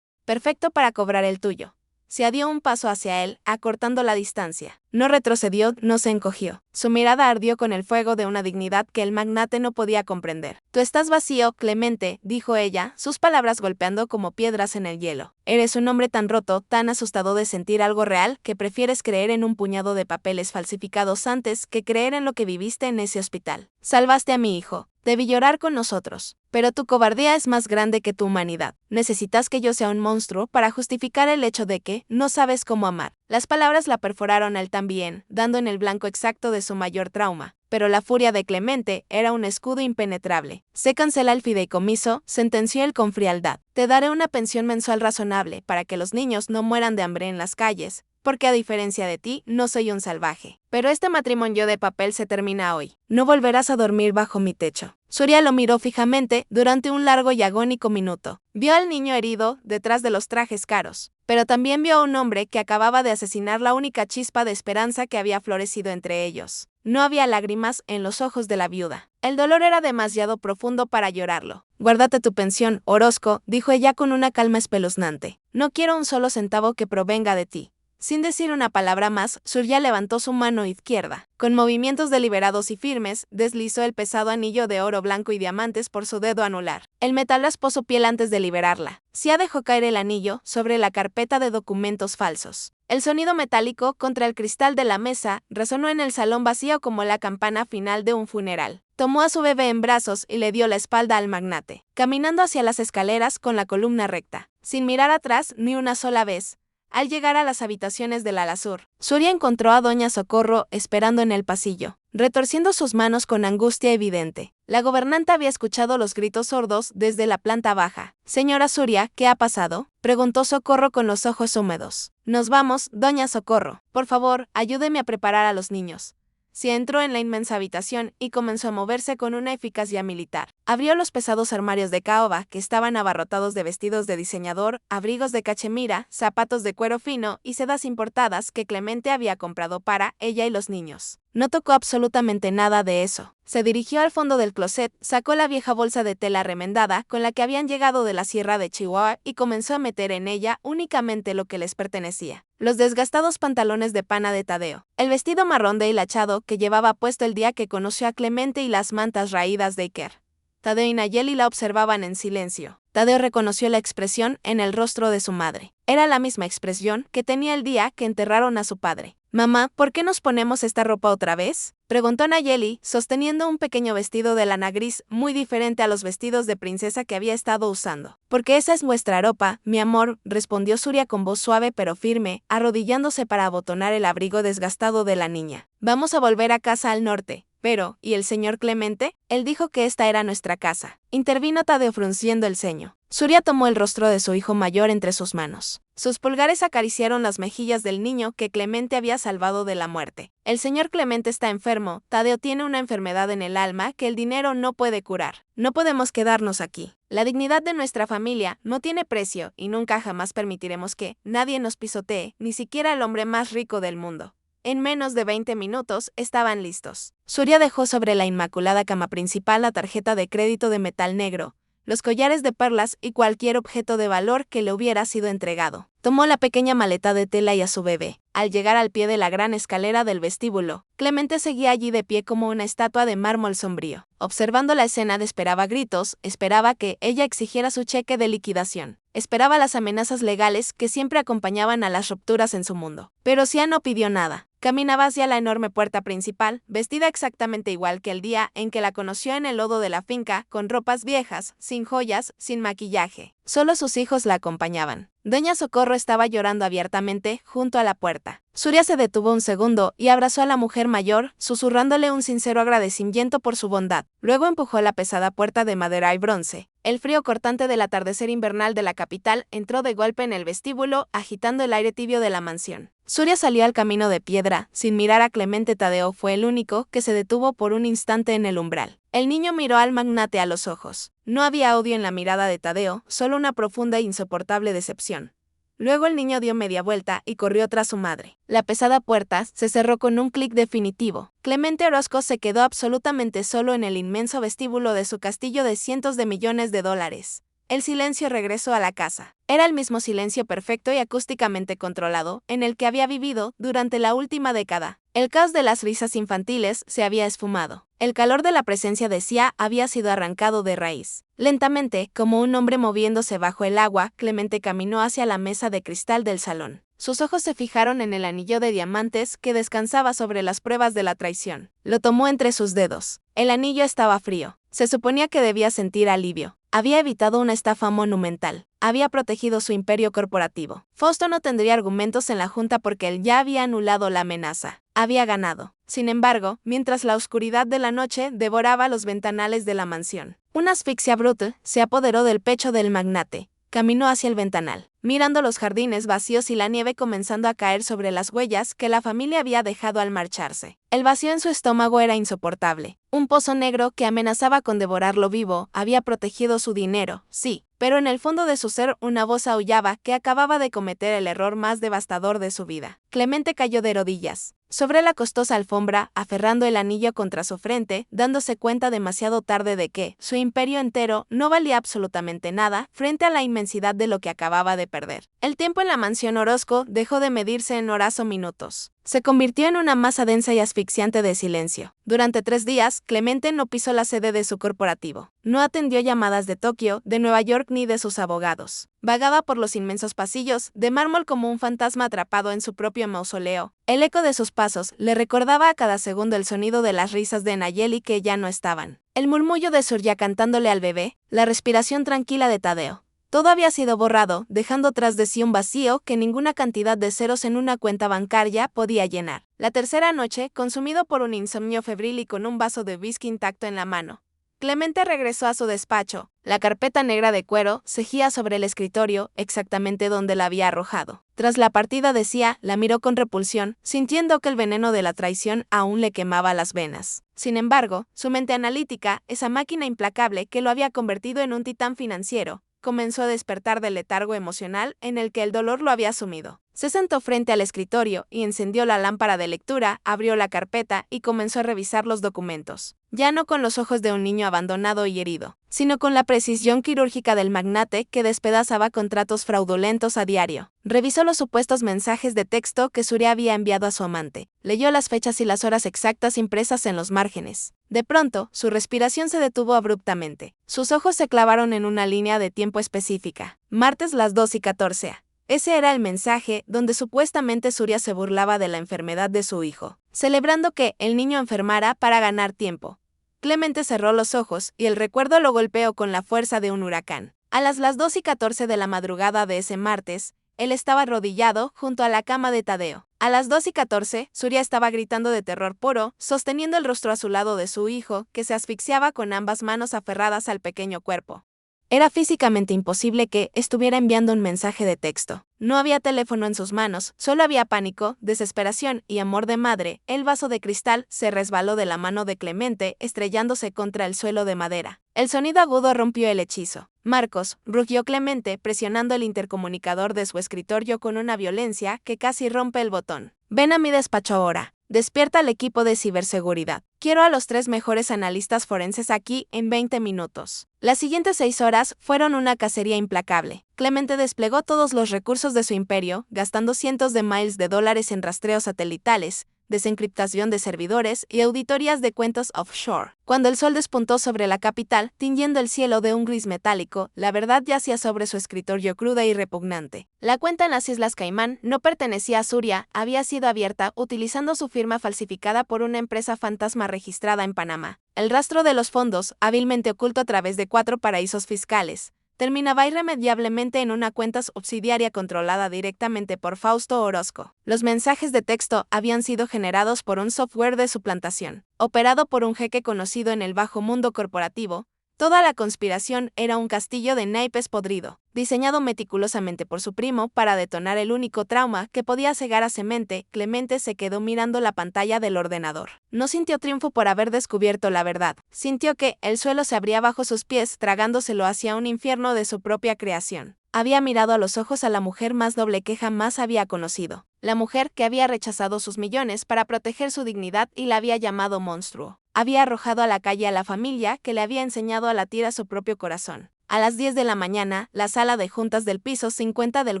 perfecto para cobrar el tuyo. Se dio un paso hacia él, acortando la distancia. No retrocedió, no se encogió. Su mirada ardió con el fuego de una dignidad que el magnate no podía comprender. Tú estás vacío, Clemente, dijo ella, sus palabras golpeando como piedras en el hielo. Eres un hombre tan roto, tan asustado de sentir algo real, que prefieres creer en un puñado de papeles falsificados antes que creer en lo que viviste en ese hospital. Salvaste a mi hijo. Debí llorar con nosotros. Pero tu cobardía es más grande que tu humanidad. Necesitas que yo sea un monstruo para justificar el hecho de que no sabes cómo amar. Las palabras la perforaron a él también, dando en el blanco exacto de su mayor trauma. Pero la furia de Clemente era un escudo impenetrable. Se cancela el fideicomiso, sentenció él con frialdad. Te daré una pensión mensual razonable para que los niños no mueran de hambre en las calles, porque a diferencia de ti, no soy un salvaje. Pero este matrimonio de papel se termina hoy. No volverás a dormir bajo mi techo. Surya lo miró fijamente durante un largo y agónico minuto. Vio al niño herido detrás de los trajes caros, pero también vio a un hombre que acababa de asesinar la única chispa de esperanza que había florecido entre ellos. No había lágrimas en los ojos de la viuda. El dolor era demasiado profundo para llorarlo. Guárdate tu pensión, Orozco, dijo ella con una calma espeluznante. No quiero un solo centavo que provenga de ti. Sin decir una palabra más, Surya levantó su mano izquierda. Con movimientos deliberados y firmes, deslizó el pesado anillo de oro blanco y diamantes por su dedo anular. El metal raspó su piel antes de liberarla. Sia dejó caer el anillo sobre la carpeta de documentos falsos. El sonido metálico contra el cristal de la mesa resonó en el salón vacío como la campana final de un funeral. Tomó a su bebé en brazos y le dio la espalda al magnate, caminando hacia las escaleras con la columna recta, sin mirar atrás ni una sola vez. Al llegar a las habitaciones del Alasur, Surya encontró a Doña Socorro esperando en el pasillo, retorciendo sus manos con angustia evidente. La gobernanta había escuchado los gritos sordos desde la planta baja. «Señora Surya, ¿qué ha pasado?», preguntó Socorro con los ojos húmedos. «Nos vamos, Doña Socorro. Por favor, ayúdeme a preparar a los niños». Se entró en la inmensa habitación y comenzó a moverse con una eficacia militar. Abrió los pesados armarios de caoba que estaban abarrotados de vestidos de diseñador, abrigos de cachemira, zapatos de cuero fino y sedas importadas que Clemente había comprado para ella y los niños. No tocó absolutamente nada de eso. Se dirigió al fondo del closet, sacó la vieja bolsa de tela remendada con la que habían llegado de la sierra de Chihuahua y comenzó a meter en ella únicamente lo que les pertenecía. Los desgastados pantalones de pana de Tadeo, el vestido marrón de hilachado que llevaba puesto el día que conoció a Clemente y las mantas raídas de Iker. Tadeo y Nayeli la observaban en silencio. Tadeo reconoció la expresión en el rostro de su madre. Era la misma expresión que tenía el día que enterraron a su padre. Mamá, ¿por qué nos ponemos esta ropa otra vez? Preguntó Nayeli, sosteniendo un pequeño vestido de lana gris muy diferente a los vestidos de princesa que había estado usando. Porque esa es nuestra ropa, mi amor, respondió Surya con voz suave pero firme, arrodillándose para abotonar el abrigo desgastado de la niña. Vamos a volver a casa al norte. Pero, ¿y el señor Clemente? Él dijo que esta era nuestra casa. Intervino Tadeo frunciendo el ceño. Surya tomó el rostro de su hijo mayor entre sus manos. Sus pulgares acariciaron las mejillas del niño que Clemente había salvado de la muerte. El señor Clemente está enfermo. Tadeo tiene una enfermedad en el alma que el dinero no puede curar. No podemos quedarnos aquí. La dignidad de nuestra familia no tiene precio y nunca jamás permitiremos que nadie nos pisotee, ni siquiera el hombre más rico del mundo. En menos de 20 minutos estaban listos. Surya dejó sobre la inmaculada cama principal la tarjeta de crédito de metal negro, los collares de perlas y cualquier objeto de valor que le hubiera sido entregado. Tomó la pequeña maleta de tela y a su bebé. Al llegar al pie de la gran escalera del vestíbulo, Clemente seguía allí de pie como una estatua de mármol sombrío. Observando la escena esperaba gritos, esperaba que ella exigiera su cheque de liquidación. Esperaba las amenazas legales que siempre acompañaban a las rupturas en su mundo. Pero Sia no pidió nada. Caminaba hacia la enorme puerta principal, vestida exactamente igual que el día en que la conoció en el lodo de la finca, con ropas viejas, sin joyas, sin maquillaje. Solo sus hijos la acompañaban. Doña Socorro estaba llorando abiertamente junto a la puerta. Surya se detuvo un segundo y abrazó a la mujer mayor, susurrándole un sincero agradecimiento por su bondad. Luego empujó la pesada puerta de madera y bronce. El frío cortante del atardecer invernal de la capital entró de golpe en el vestíbulo, agitando el aire tibio de la mansión. Surya salió al camino de piedra, sin mirar a Clemente. Tadeo fue el único que se detuvo por un instante en el umbral. El niño miró al magnate a los ojos. No había odio en la mirada de Tadeo, solo una profunda e insoportable decepción. Luego el niño dio media vuelta y corrió tras su madre. La pesada puerta se cerró con un clic definitivo. Clemente Orozco se quedó absolutamente solo en el inmenso vestíbulo de su castillo de cientos de millones de dólares. El silencio regresó a la casa. Era el mismo silencio perfecto y acústicamente controlado en el que había vivido durante la última década. El caos de las risas infantiles se había esfumado. El calor de la presencia de Sia había sido arrancado de raíz. Lentamente, como un hombre moviéndose bajo el agua, Clemente caminó hacia la mesa de cristal del salón. Sus ojos se fijaron en el anillo de diamantes que descansaba sobre las pruebas de la traición. Lo tomó entre sus dedos. El anillo estaba frío. Se suponía que debía sentir alivio. Había evitado una estafa monumental. Había protegido su imperio corporativo. Fausto no tendría argumentos en la junta porque él ya había anulado la amenaza. Había ganado. Sin embargo, mientras la oscuridad de la noche devoraba los ventanales de la mansión, una asfixia brutal se apoderó del pecho del magnate. Caminó hacia el ventanal, mirando los jardines vacíos y la nieve comenzando a caer sobre las huellas que la familia había dejado al marcharse. El vacío en su estómago era insoportable. Un pozo negro que amenazaba con devorarlo vivo había protegido su dinero, sí, pero en el fondo de su ser una voz aullaba que acababa de cometer el error más devastador de su vida. Clemente cayó de rodillas sobre la costosa alfombra, aferrando el anillo contra su frente, dándose cuenta demasiado tarde de que su imperio entero no valía absolutamente nada frente a la inmensidad de lo que acababa de perder. El tiempo en la mansión Orozco dejó de medirse en horas o minutos. Se convirtió en una masa densa y asfixiante de silencio. Durante 3 días, Clemente no pisó la sede de su corporativo. No atendió llamadas de Tokio, de Nueva York ni de sus abogados. Vagaba por los inmensos pasillos, de mármol como un fantasma atrapado en su propio mausoleo. El eco de sus pasos le recordaba a cada segundo el sonido de las risas de Nayeli que ya no estaban. El murmullo de Surya cantándole al bebé, la respiración tranquila de Tadeo. Todo había sido borrado, dejando tras de sí un vacío que ninguna cantidad de ceros en una cuenta bancaria podía llenar. La tercera noche, consumido por un insomnio febril y con un vaso de whisky intacto en la mano, Clemente regresó a su despacho. La carpeta negra de cuero cejía sobre el escritorio, exactamente donde la había arrojado. Tras la partida de Sia, la miró con repulsión, sintiendo que el veneno de la traición aún le quemaba las venas. Sin embargo, su mente analítica, esa máquina implacable que lo había convertido en un titán financiero, comenzó a despertar del letargo emocional en el que el dolor lo había sumido. Se sentó frente al escritorio y encendió la lámpara de lectura, abrió la carpeta y comenzó a revisar los documentos. Ya no con los ojos de un niño abandonado y herido, sino con la precisión quirúrgica del magnate que despedazaba contratos fraudulentos a diario. Revisó los supuestos mensajes de texto que Surya había enviado a su amante. Leyó las fechas y las horas exactas impresas en los márgenes. De pronto, su respiración se detuvo abruptamente. Sus ojos se clavaron en una línea de tiempo específica. Martes las 2:14. Ese era el mensaje donde supuestamente Surya se burlaba de la enfermedad de su hijo, celebrando que el niño enfermara para ganar tiempo. Clemente cerró los ojos y el recuerdo lo golpeó con la fuerza de un huracán. A las 2:14 de la madrugada de ese martes, él estaba arrodillado junto a la cama de Tadeo. A las 2:14, Surya estaba gritando de terror puro, sosteniendo el rostro azulado de su hijo, que se asfixiaba con ambas manos aferradas al pequeño cuerpo. Era físicamente imposible que estuviera enviando un mensaje de texto. No había teléfono en sus manos, solo había pánico, desesperación y amor de madre. El vaso de cristal se resbaló de la mano de Clemente, estrellándose contra el suelo de madera. El sonido agudo rompió el hechizo. Marcos, rugió Clemente, presionando el intercomunicador de su escritorio con una violencia que casi rompe el botón. Ven a mi despacho ahora. Despierta al equipo de ciberseguridad. Quiero a los 3 mejores analistas forenses aquí en 20 minutos. Las siguientes 6 horas fueron una cacería implacable. Clemente desplegó todos los recursos de su imperio, gastando cientos de miles de dólares en rastreos satelitales, desencriptación de servidores y auditorías de cuentas offshore. Cuando el sol despuntó sobre la capital, tiñendo el cielo de un gris metálico, la verdad yacía sobre su escritorio cruda y repugnante. La cuenta en las Islas Caimán no pertenecía a Surya, había sido abierta utilizando su firma falsificada por una empresa fantasma registrada en Panamá. El rastro de los fondos, hábilmente oculto a través de 4 paraísos fiscales, terminaba irremediablemente en una cuenta subsidiaria controlada directamente por Fausto Orozco. Los mensajes de texto habían sido generados por un software de suplantación, operado por un jeque conocido en el bajo mundo corporativo. Toda la conspiración era un castillo de naipes podrido, diseñado meticulosamente por su primo para detonar el único trauma que podía cegar a Semente. Clemente se quedó mirando la pantalla del ordenador. No sintió triunfo por haber descubierto la verdad. Sintió que el suelo se abría bajo sus pies, tragándoselo hacia un infierno de su propia creación. Había mirado a los ojos a la mujer más doble que jamás había conocido. La mujer que había rechazado sus millones para proteger su dignidad y la había llamado monstruo. Había arrojado a la calle a la familia que le había enseñado a latir a su propio corazón. A las 10 de la mañana, la sala de juntas del piso 50 del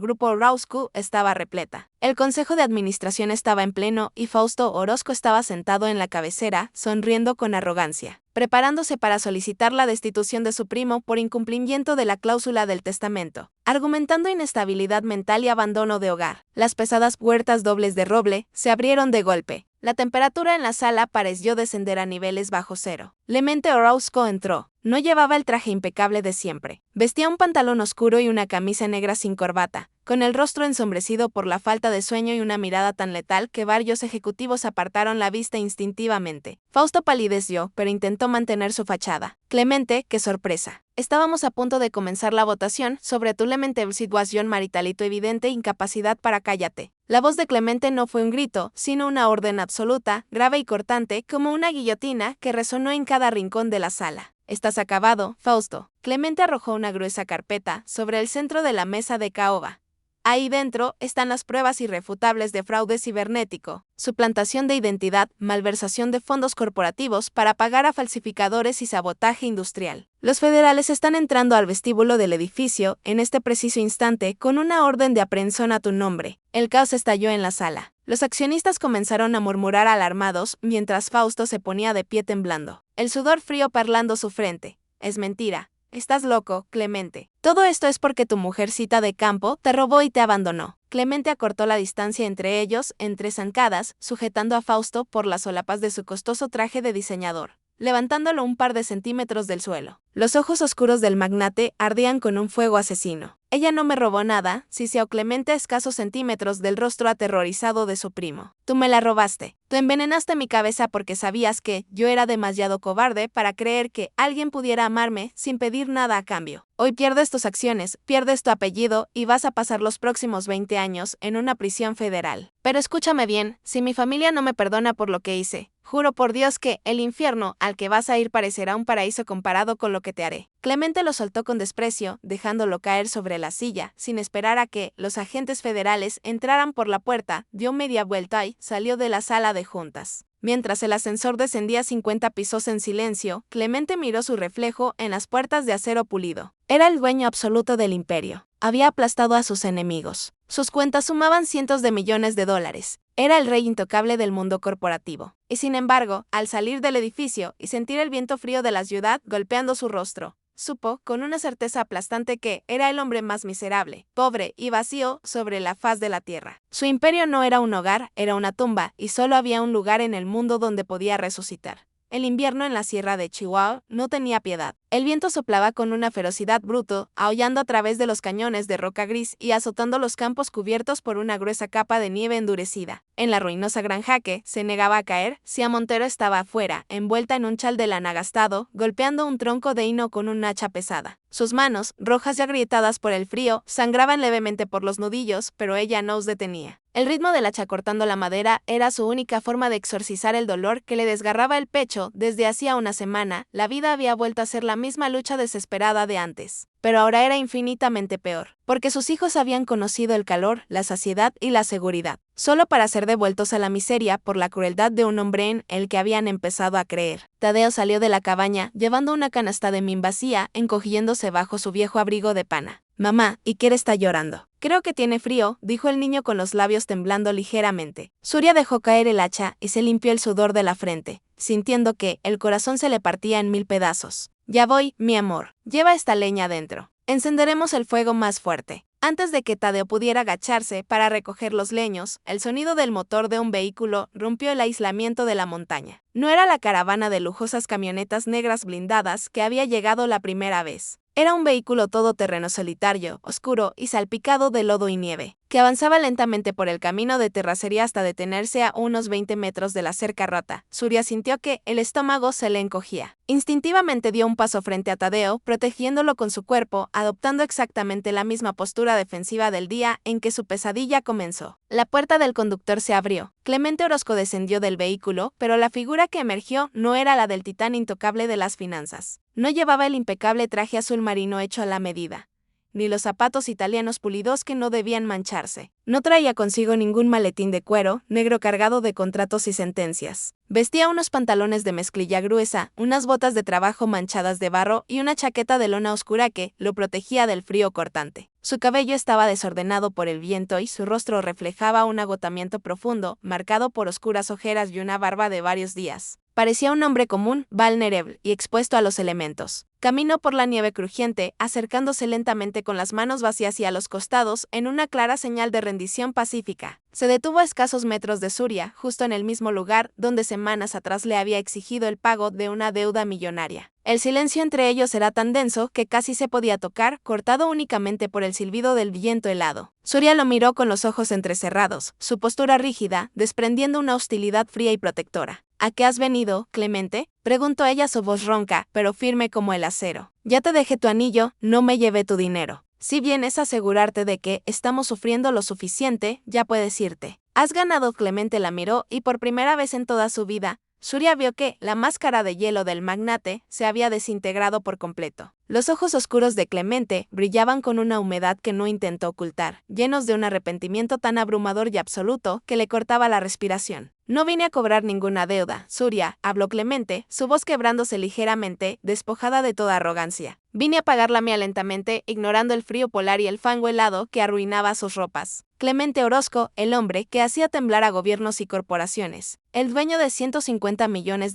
grupo Roscu estaba repleta. El consejo de administración estaba en pleno y Fausto Orozco estaba sentado en la cabecera, sonriendo con arrogancia, preparándose para solicitar la destitución de su primo por incumplimiento de la cláusula del testamento, argumentando inestabilidad mental y abandono de hogar. Las pesadas puertas dobles de roble se abrieron de golpe. La temperatura en la sala pareció descender a niveles bajo cero. Clemente Orozco entró. No llevaba el traje impecable de siempre. Vestía un pantalón oscuro y una camisa negra sin corbata, con el rostro ensombrecido por la falta de sueño y una mirada tan letal que varios ejecutivos apartaron la vista instintivamente. Fausto palideció, pero intentó mantener su fachada. Clemente, qué sorpresa. Estábamos a punto de comenzar la votación sobre tu lamentable situación marital y tu evidente incapacidad para cállate. La voz de Clemente no fue un grito, sino una orden absoluta, grave y cortante, como una guillotina que resonó en cada rincón de la sala. Estás acabado, Fausto. Clemente arrojó una gruesa carpeta sobre el centro de la mesa de caoba. Ahí dentro están las pruebas irrefutables de fraude cibernético, suplantación de identidad, malversación de fondos corporativos para pagar a falsificadores y sabotaje industrial. Los federales están entrando al vestíbulo del edificio en este preciso instante con una orden de aprehensión a tu nombre. El caos estalló en la sala. Los accionistas comenzaron a murmurar alarmados mientras Fausto se ponía de pie temblando, el sudor frío parlando su frente. Es mentira. Estás loco, Clemente. Todo esto es porque tu mujercita de campo te robó y te abandonó. Clemente acortó la distancia entre ellos en 3 zancadas, sujetando a Fausto por las solapas de su costoso traje de diseñador, levantándolo un par de centímetros del suelo. Los ojos oscuros del magnate ardían con un fuego asesino. Ella no me robó nada, siseó Clemente a escasos centímetros del rostro aterrorizado de su primo. Tú me la robaste. Tú envenenaste mi cabeza porque sabías que yo era demasiado cobarde para creer que alguien pudiera amarme sin pedir nada a cambio. Hoy pierdes tus acciones, pierdes tu apellido y vas a pasar los próximos 20 años en una prisión federal. Pero escúchame bien, si mi familia no me perdona por lo que hice, juro por Dios que el infierno al que vas a ir parecerá un paraíso comparado con lo que te haré. Clemente lo soltó con desprecio, dejándolo caer sobre la silla, sin esperar a que los agentes federales entraran por la puerta, dio media vuelta y salió de la sala de juntas. Mientras el ascensor descendía 50 pisos en silencio, Clemente miró su reflejo en las puertas de acero pulido. Era el dueño absoluto del imperio. Había aplastado a sus enemigos. Sus cuentas sumaban cientos de millones de dólares. Era el rey intocable del mundo corporativo. Y sin embargo, al salir del edificio y sentir el viento frío de la ciudad golpeando su rostro, supo, con una certeza aplastante, que era el hombre más miserable, pobre y vacío sobre la faz de la tierra. Su imperio no era un hogar, era una tumba, y solo había un lugar en el mundo donde podía resucitar. El invierno en la sierra de Chihuahua no tenía piedad. El viento soplaba con una ferocidad brutal, aullando a través de los cañones de roca gris y azotando los campos cubiertos por una gruesa capa de nieve endurecida. En la ruinosa granja que se negaba a caer, Cia Montero estaba afuera, envuelta en un chal de lana gastado, golpeando un tronco de hino con un hacha pesada. Sus manos, rojas y agrietadas por el frío, sangraban levemente por los nudillos, pero ella no os detenía. El ritmo del hacha cortando la madera era su única forma de exorcizar el dolor que le desgarraba el pecho. Desde hacía una semana, la vida había vuelto a ser la misma lucha desesperada de antes. Pero ahora era infinitamente peor, porque sus hijos habían conocido el calor, la saciedad y la seguridad, solo para ser devueltos a la miseria por la crueldad de un hombre en el que habían empezado a creer. Tadeo salió de la cabaña, llevando una canasta de min vacía, encogiéndose bajo su viejo abrigo de pana. «Mamá, Iker está llorando. Creo que tiene frío», dijo el niño con los labios temblando ligeramente. Surya dejó caer el hacha y se limpió el sudor de la frente, sintiendo que el corazón se le partía en 1000 pedazos. «Ya voy, mi amor. Lleva esta leña adentro. Encenderemos el fuego más fuerte». Antes de que Tadeo pudiera agacharse para recoger los leños, el sonido del motor de un vehículo rompió el aislamiento de la montaña. No era la caravana de lujosas camionetas negras blindadas que había llegado la primera vez. Era un vehículo todoterreno solitario, oscuro y salpicado de lodo y nieve, que avanzaba lentamente por el camino de terracería hasta detenerse a unos 20 metros de la cerca rota. Surya sintió que el estómago se le encogía. Instintivamente dio un paso frente a Tadeo, protegiéndolo con su cuerpo, adoptando exactamente la misma postura defensiva del día en que su pesadilla comenzó. La puerta del conductor se abrió. Clemente Orozco descendió del vehículo, pero la figura que emergió no era la del titán intocable de las finanzas. No llevaba el impecable traje azul marino hecho a la medida, ni los zapatos italianos pulidos que no debían mancharse. No traía consigo ningún maletín de cuero negro cargado de contratos y sentencias. Vestía unos pantalones de mezclilla gruesa, unas botas de trabajo manchadas de barro y una chaqueta de lona oscura que lo protegía del frío cortante. Su cabello estaba desordenado por el viento y su rostro reflejaba un agotamiento profundo, marcado por oscuras ojeras y una barba de varios días. Parecía un hombre común, vulnerable y expuesto a los elementos. Caminó por la nieve crujiente, acercándose lentamente con las manos vacías y a los costados, en una clara señal de rendición pacífica. Se detuvo a escasos metros de Surya, justo en el mismo lugar donde semanas atrás le había exigido el pago de una deuda millonaria. El silencio entre ellos era tan denso que casi se podía tocar, cortado únicamente por el silbido del viento helado. Surya lo miró con los ojos entrecerrados, su postura rígida, desprendiendo una hostilidad fría y protectora. «¿A qué has venido, Clemente?», preguntó ella, su voz ronca, pero firme como el acero. «Ya te dejé tu anillo, no me llevé tu dinero. Si vienes a asegurarte de que estamos sufriendo lo suficiente, ya puedes irte». «Has ganado». Clemente la miró y por primera vez en toda su vida, Surya vio que la máscara de hielo del magnate se había desintegrado por completo. Los ojos oscuros de Clemente brillaban con una humedad que no intentó ocultar, llenos de un arrepentimiento tan abrumador y absoluto que le cortaba la respiración. «No vine a cobrar ninguna deuda, Surya», habló Clemente, su voz quebrándose ligeramente, despojada de toda arrogancia. «Vine a pagar la mía lentamente, ignorando el frío polar y el fango helado que arruinaba sus ropas». Clemente Orozco, el hombre que hacía temblar a gobiernos y corporaciones, el dueño de $150 millones,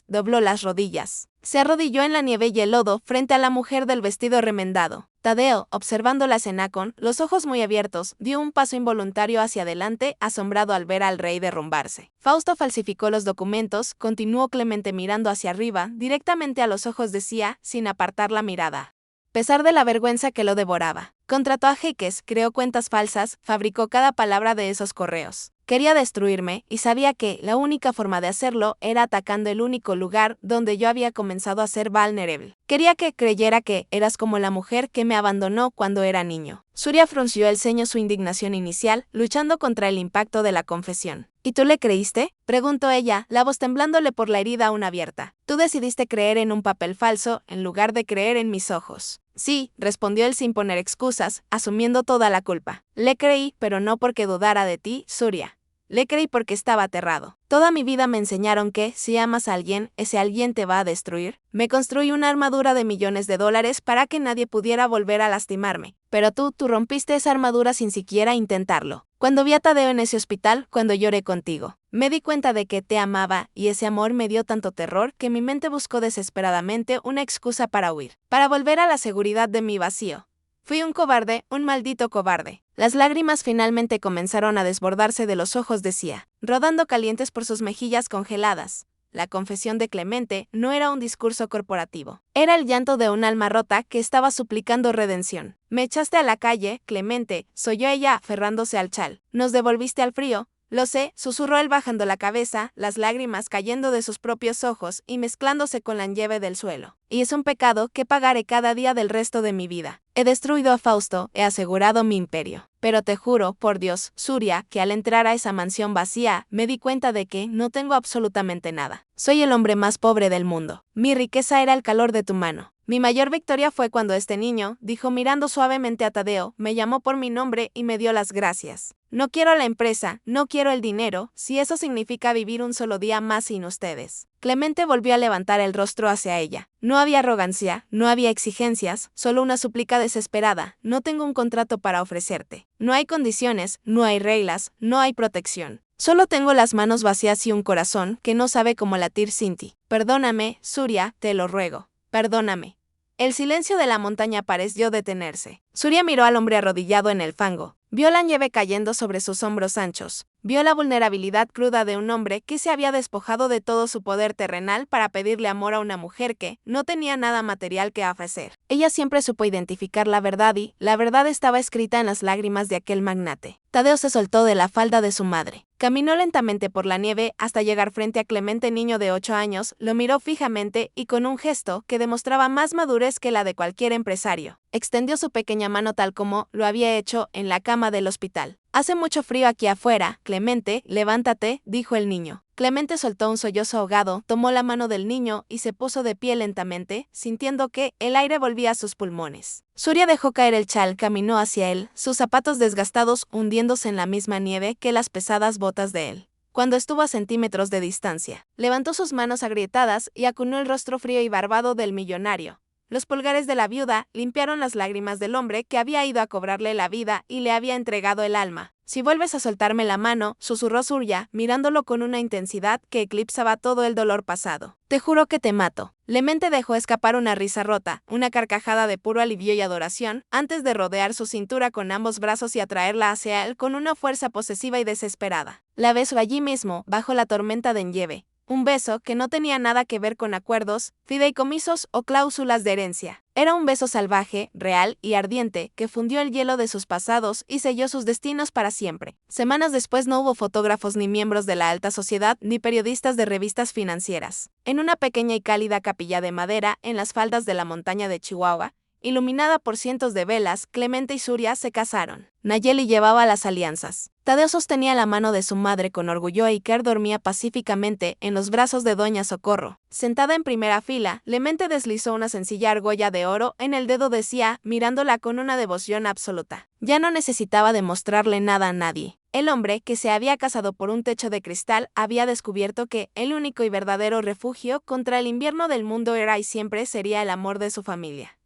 dobló las rodillas. Se arrodilló en la nieve y el lodo frente a la mujer del vestido remendado. Tadeo, observando la escena con los ojos muy abiertos, dio un paso involuntario hacia adelante, asombrado al ver al rey derrumbarse. «Fausto falsificó los documentos», continuó Clemente mirando hacia arriba, directamente a los ojos de Cia, sin apartar la mirada. Pesar de la vergüenza que lo devoraba. Contrató a jeques, creó cuentas falsas, fabricó cada palabra de esos correos. Quería destruirme, y sabía que la única forma de hacerlo era atacando el único lugar donde yo había comenzado a ser vulnerable. Quería que creyera que eras como la mujer que me abandonó cuando era niño. Surya frunció el ceño, su indignación inicial, luchando contra el impacto de la confesión. «¿Y tú le creíste?», preguntó ella, la voz temblándole por la herida aún abierta. «Tú decidiste creer en un papel falso, en lugar de creer en mis ojos». «Sí», respondió él sin poner excusas, asumiendo toda la culpa. «Le creí, pero no porque dudara de ti, Surya. Le creí porque estaba aterrado. Toda mi vida me enseñaron que, si amas a alguien, ese alguien te va a destruir. Me construí una armadura de $millones para que nadie pudiera volver a lastimarme. Pero tú rompiste esa armadura sin siquiera intentarlo. Cuando vi a Tadeo en ese hospital, cuando lloré contigo. Me di cuenta de que te amaba, y ese amor me dio tanto terror que mi mente buscó desesperadamente una excusa para huir, para volver a la seguridad de mi vacío. Fui un cobarde, un maldito cobarde. Las lágrimas finalmente comenzaron a desbordarse de los ojos de Cia, rodando calientes por sus mejillas congeladas. La confesión de Clemente no era un discurso corporativo. Era el llanto de un alma rota que estaba suplicando redención. Me echaste a la calle, Clemente, solló ella aferrándose al chal. Nos devolviste al frío. Lo sé, susurró él bajando la cabeza, las lágrimas cayendo de sus propios ojos y mezclándose con la nieve del suelo. Y es un pecado que pagaré cada día del resto de mi vida. He destruido a Fausto, he asegurado mi imperio. Pero te juro, por Dios, Surya, que al entrar a esa mansión vacía, me di cuenta de que no tengo absolutamente nada. Soy el hombre más pobre del mundo. Mi riqueza era el calor de tu mano. Mi mayor victoria fue cuando este niño, dijo mirando suavemente a Tadeo, me llamó por mi nombre y me dio las gracias. No quiero la empresa, no quiero el dinero, si eso significa vivir un solo día más sin ustedes. Clemente volvió a levantar el rostro hacia ella. No había arrogancia, no había exigencias, solo una súplica desesperada. No tengo un contrato para ofrecerte. No hay condiciones, no hay reglas, no hay protección. Solo tengo las manos vacías y un corazón que no sabe cómo latir sin ti. Perdóname, Surya, te lo ruego. Perdóname. El silencio de la montaña pareció detenerse. Surya miró al hombre arrodillado en el fango. Vio la nieve cayendo sobre sus hombros anchos. Vio la vulnerabilidad cruda de un hombre que se había despojado de todo su poder terrenal para pedirle amor a una mujer que no tenía nada material que ofrecer. Ella siempre supo identificar la verdad y la verdad estaba escrita en las lágrimas de aquel magnate. Tadeo se soltó de la falda de su madre. Caminó lentamente por la nieve hasta llegar frente a Clemente, niño de 8 años, lo miró fijamente y con un gesto que demostraba más madurez que la de cualquier empresario. Extendió su pequeña mano tal como lo había hecho en la cama del hospital. Hace mucho frío aquí afuera, Clemente, levántate, dijo el niño. Clemente soltó un sollozo ahogado, tomó la mano del niño y se puso de pie lentamente, sintiendo que el aire volvía a sus pulmones. Surya dejó caer el chal, caminó hacia él, sus zapatos desgastados hundiéndose en la misma nieve que las pesadas botas de él. Cuando estuvo a centímetros de distancia, levantó sus manos agrietadas y acunó el rostro frío y barbado del millonario. Los pulgares de la viuda limpiaron las lágrimas del hombre que había ido a cobrarle la vida y le había entregado el alma. Si vuelves a soltarme la mano, susurró Surya, mirándolo con una intensidad que eclipsaba todo el dolor pasado. Te juro que te mato. Clemente dejó escapar una risa rota, una carcajada de puro alivio y adoración, antes de rodear su cintura con ambos brazos y atraerla hacia él con una fuerza posesiva y desesperada. La besó allí mismo, bajo la tormenta de nieve. Un beso que no tenía nada que ver con acuerdos, fideicomisos o cláusulas de herencia. Era un beso salvaje, real y ardiente que fundió el hielo de sus pasados y selló sus destinos para siempre. Semanas después no hubo fotógrafos ni miembros de la alta sociedad ni periodistas de revistas financieras. En una pequeña y cálida capilla de madera en las faldas de la montaña de Chihuahua, iluminada por cientos de velas, Clemente y Surya se casaron. Nayeli llevaba las alianzas. Tadeo sostenía la mano de su madre con orgullo e Iker dormía pacíficamente en los brazos de Doña Socorro. Sentada en primera fila, Clemente deslizó una sencilla argolla de oro en el dedo de Cia, mirándola con una devoción absoluta. Ya no necesitaba demostrarle nada a nadie. El hombre, que se había casado por un techo de cristal, había descubierto que el único y verdadero refugio contra el invierno del mundo era y siempre sería el amor de su familia.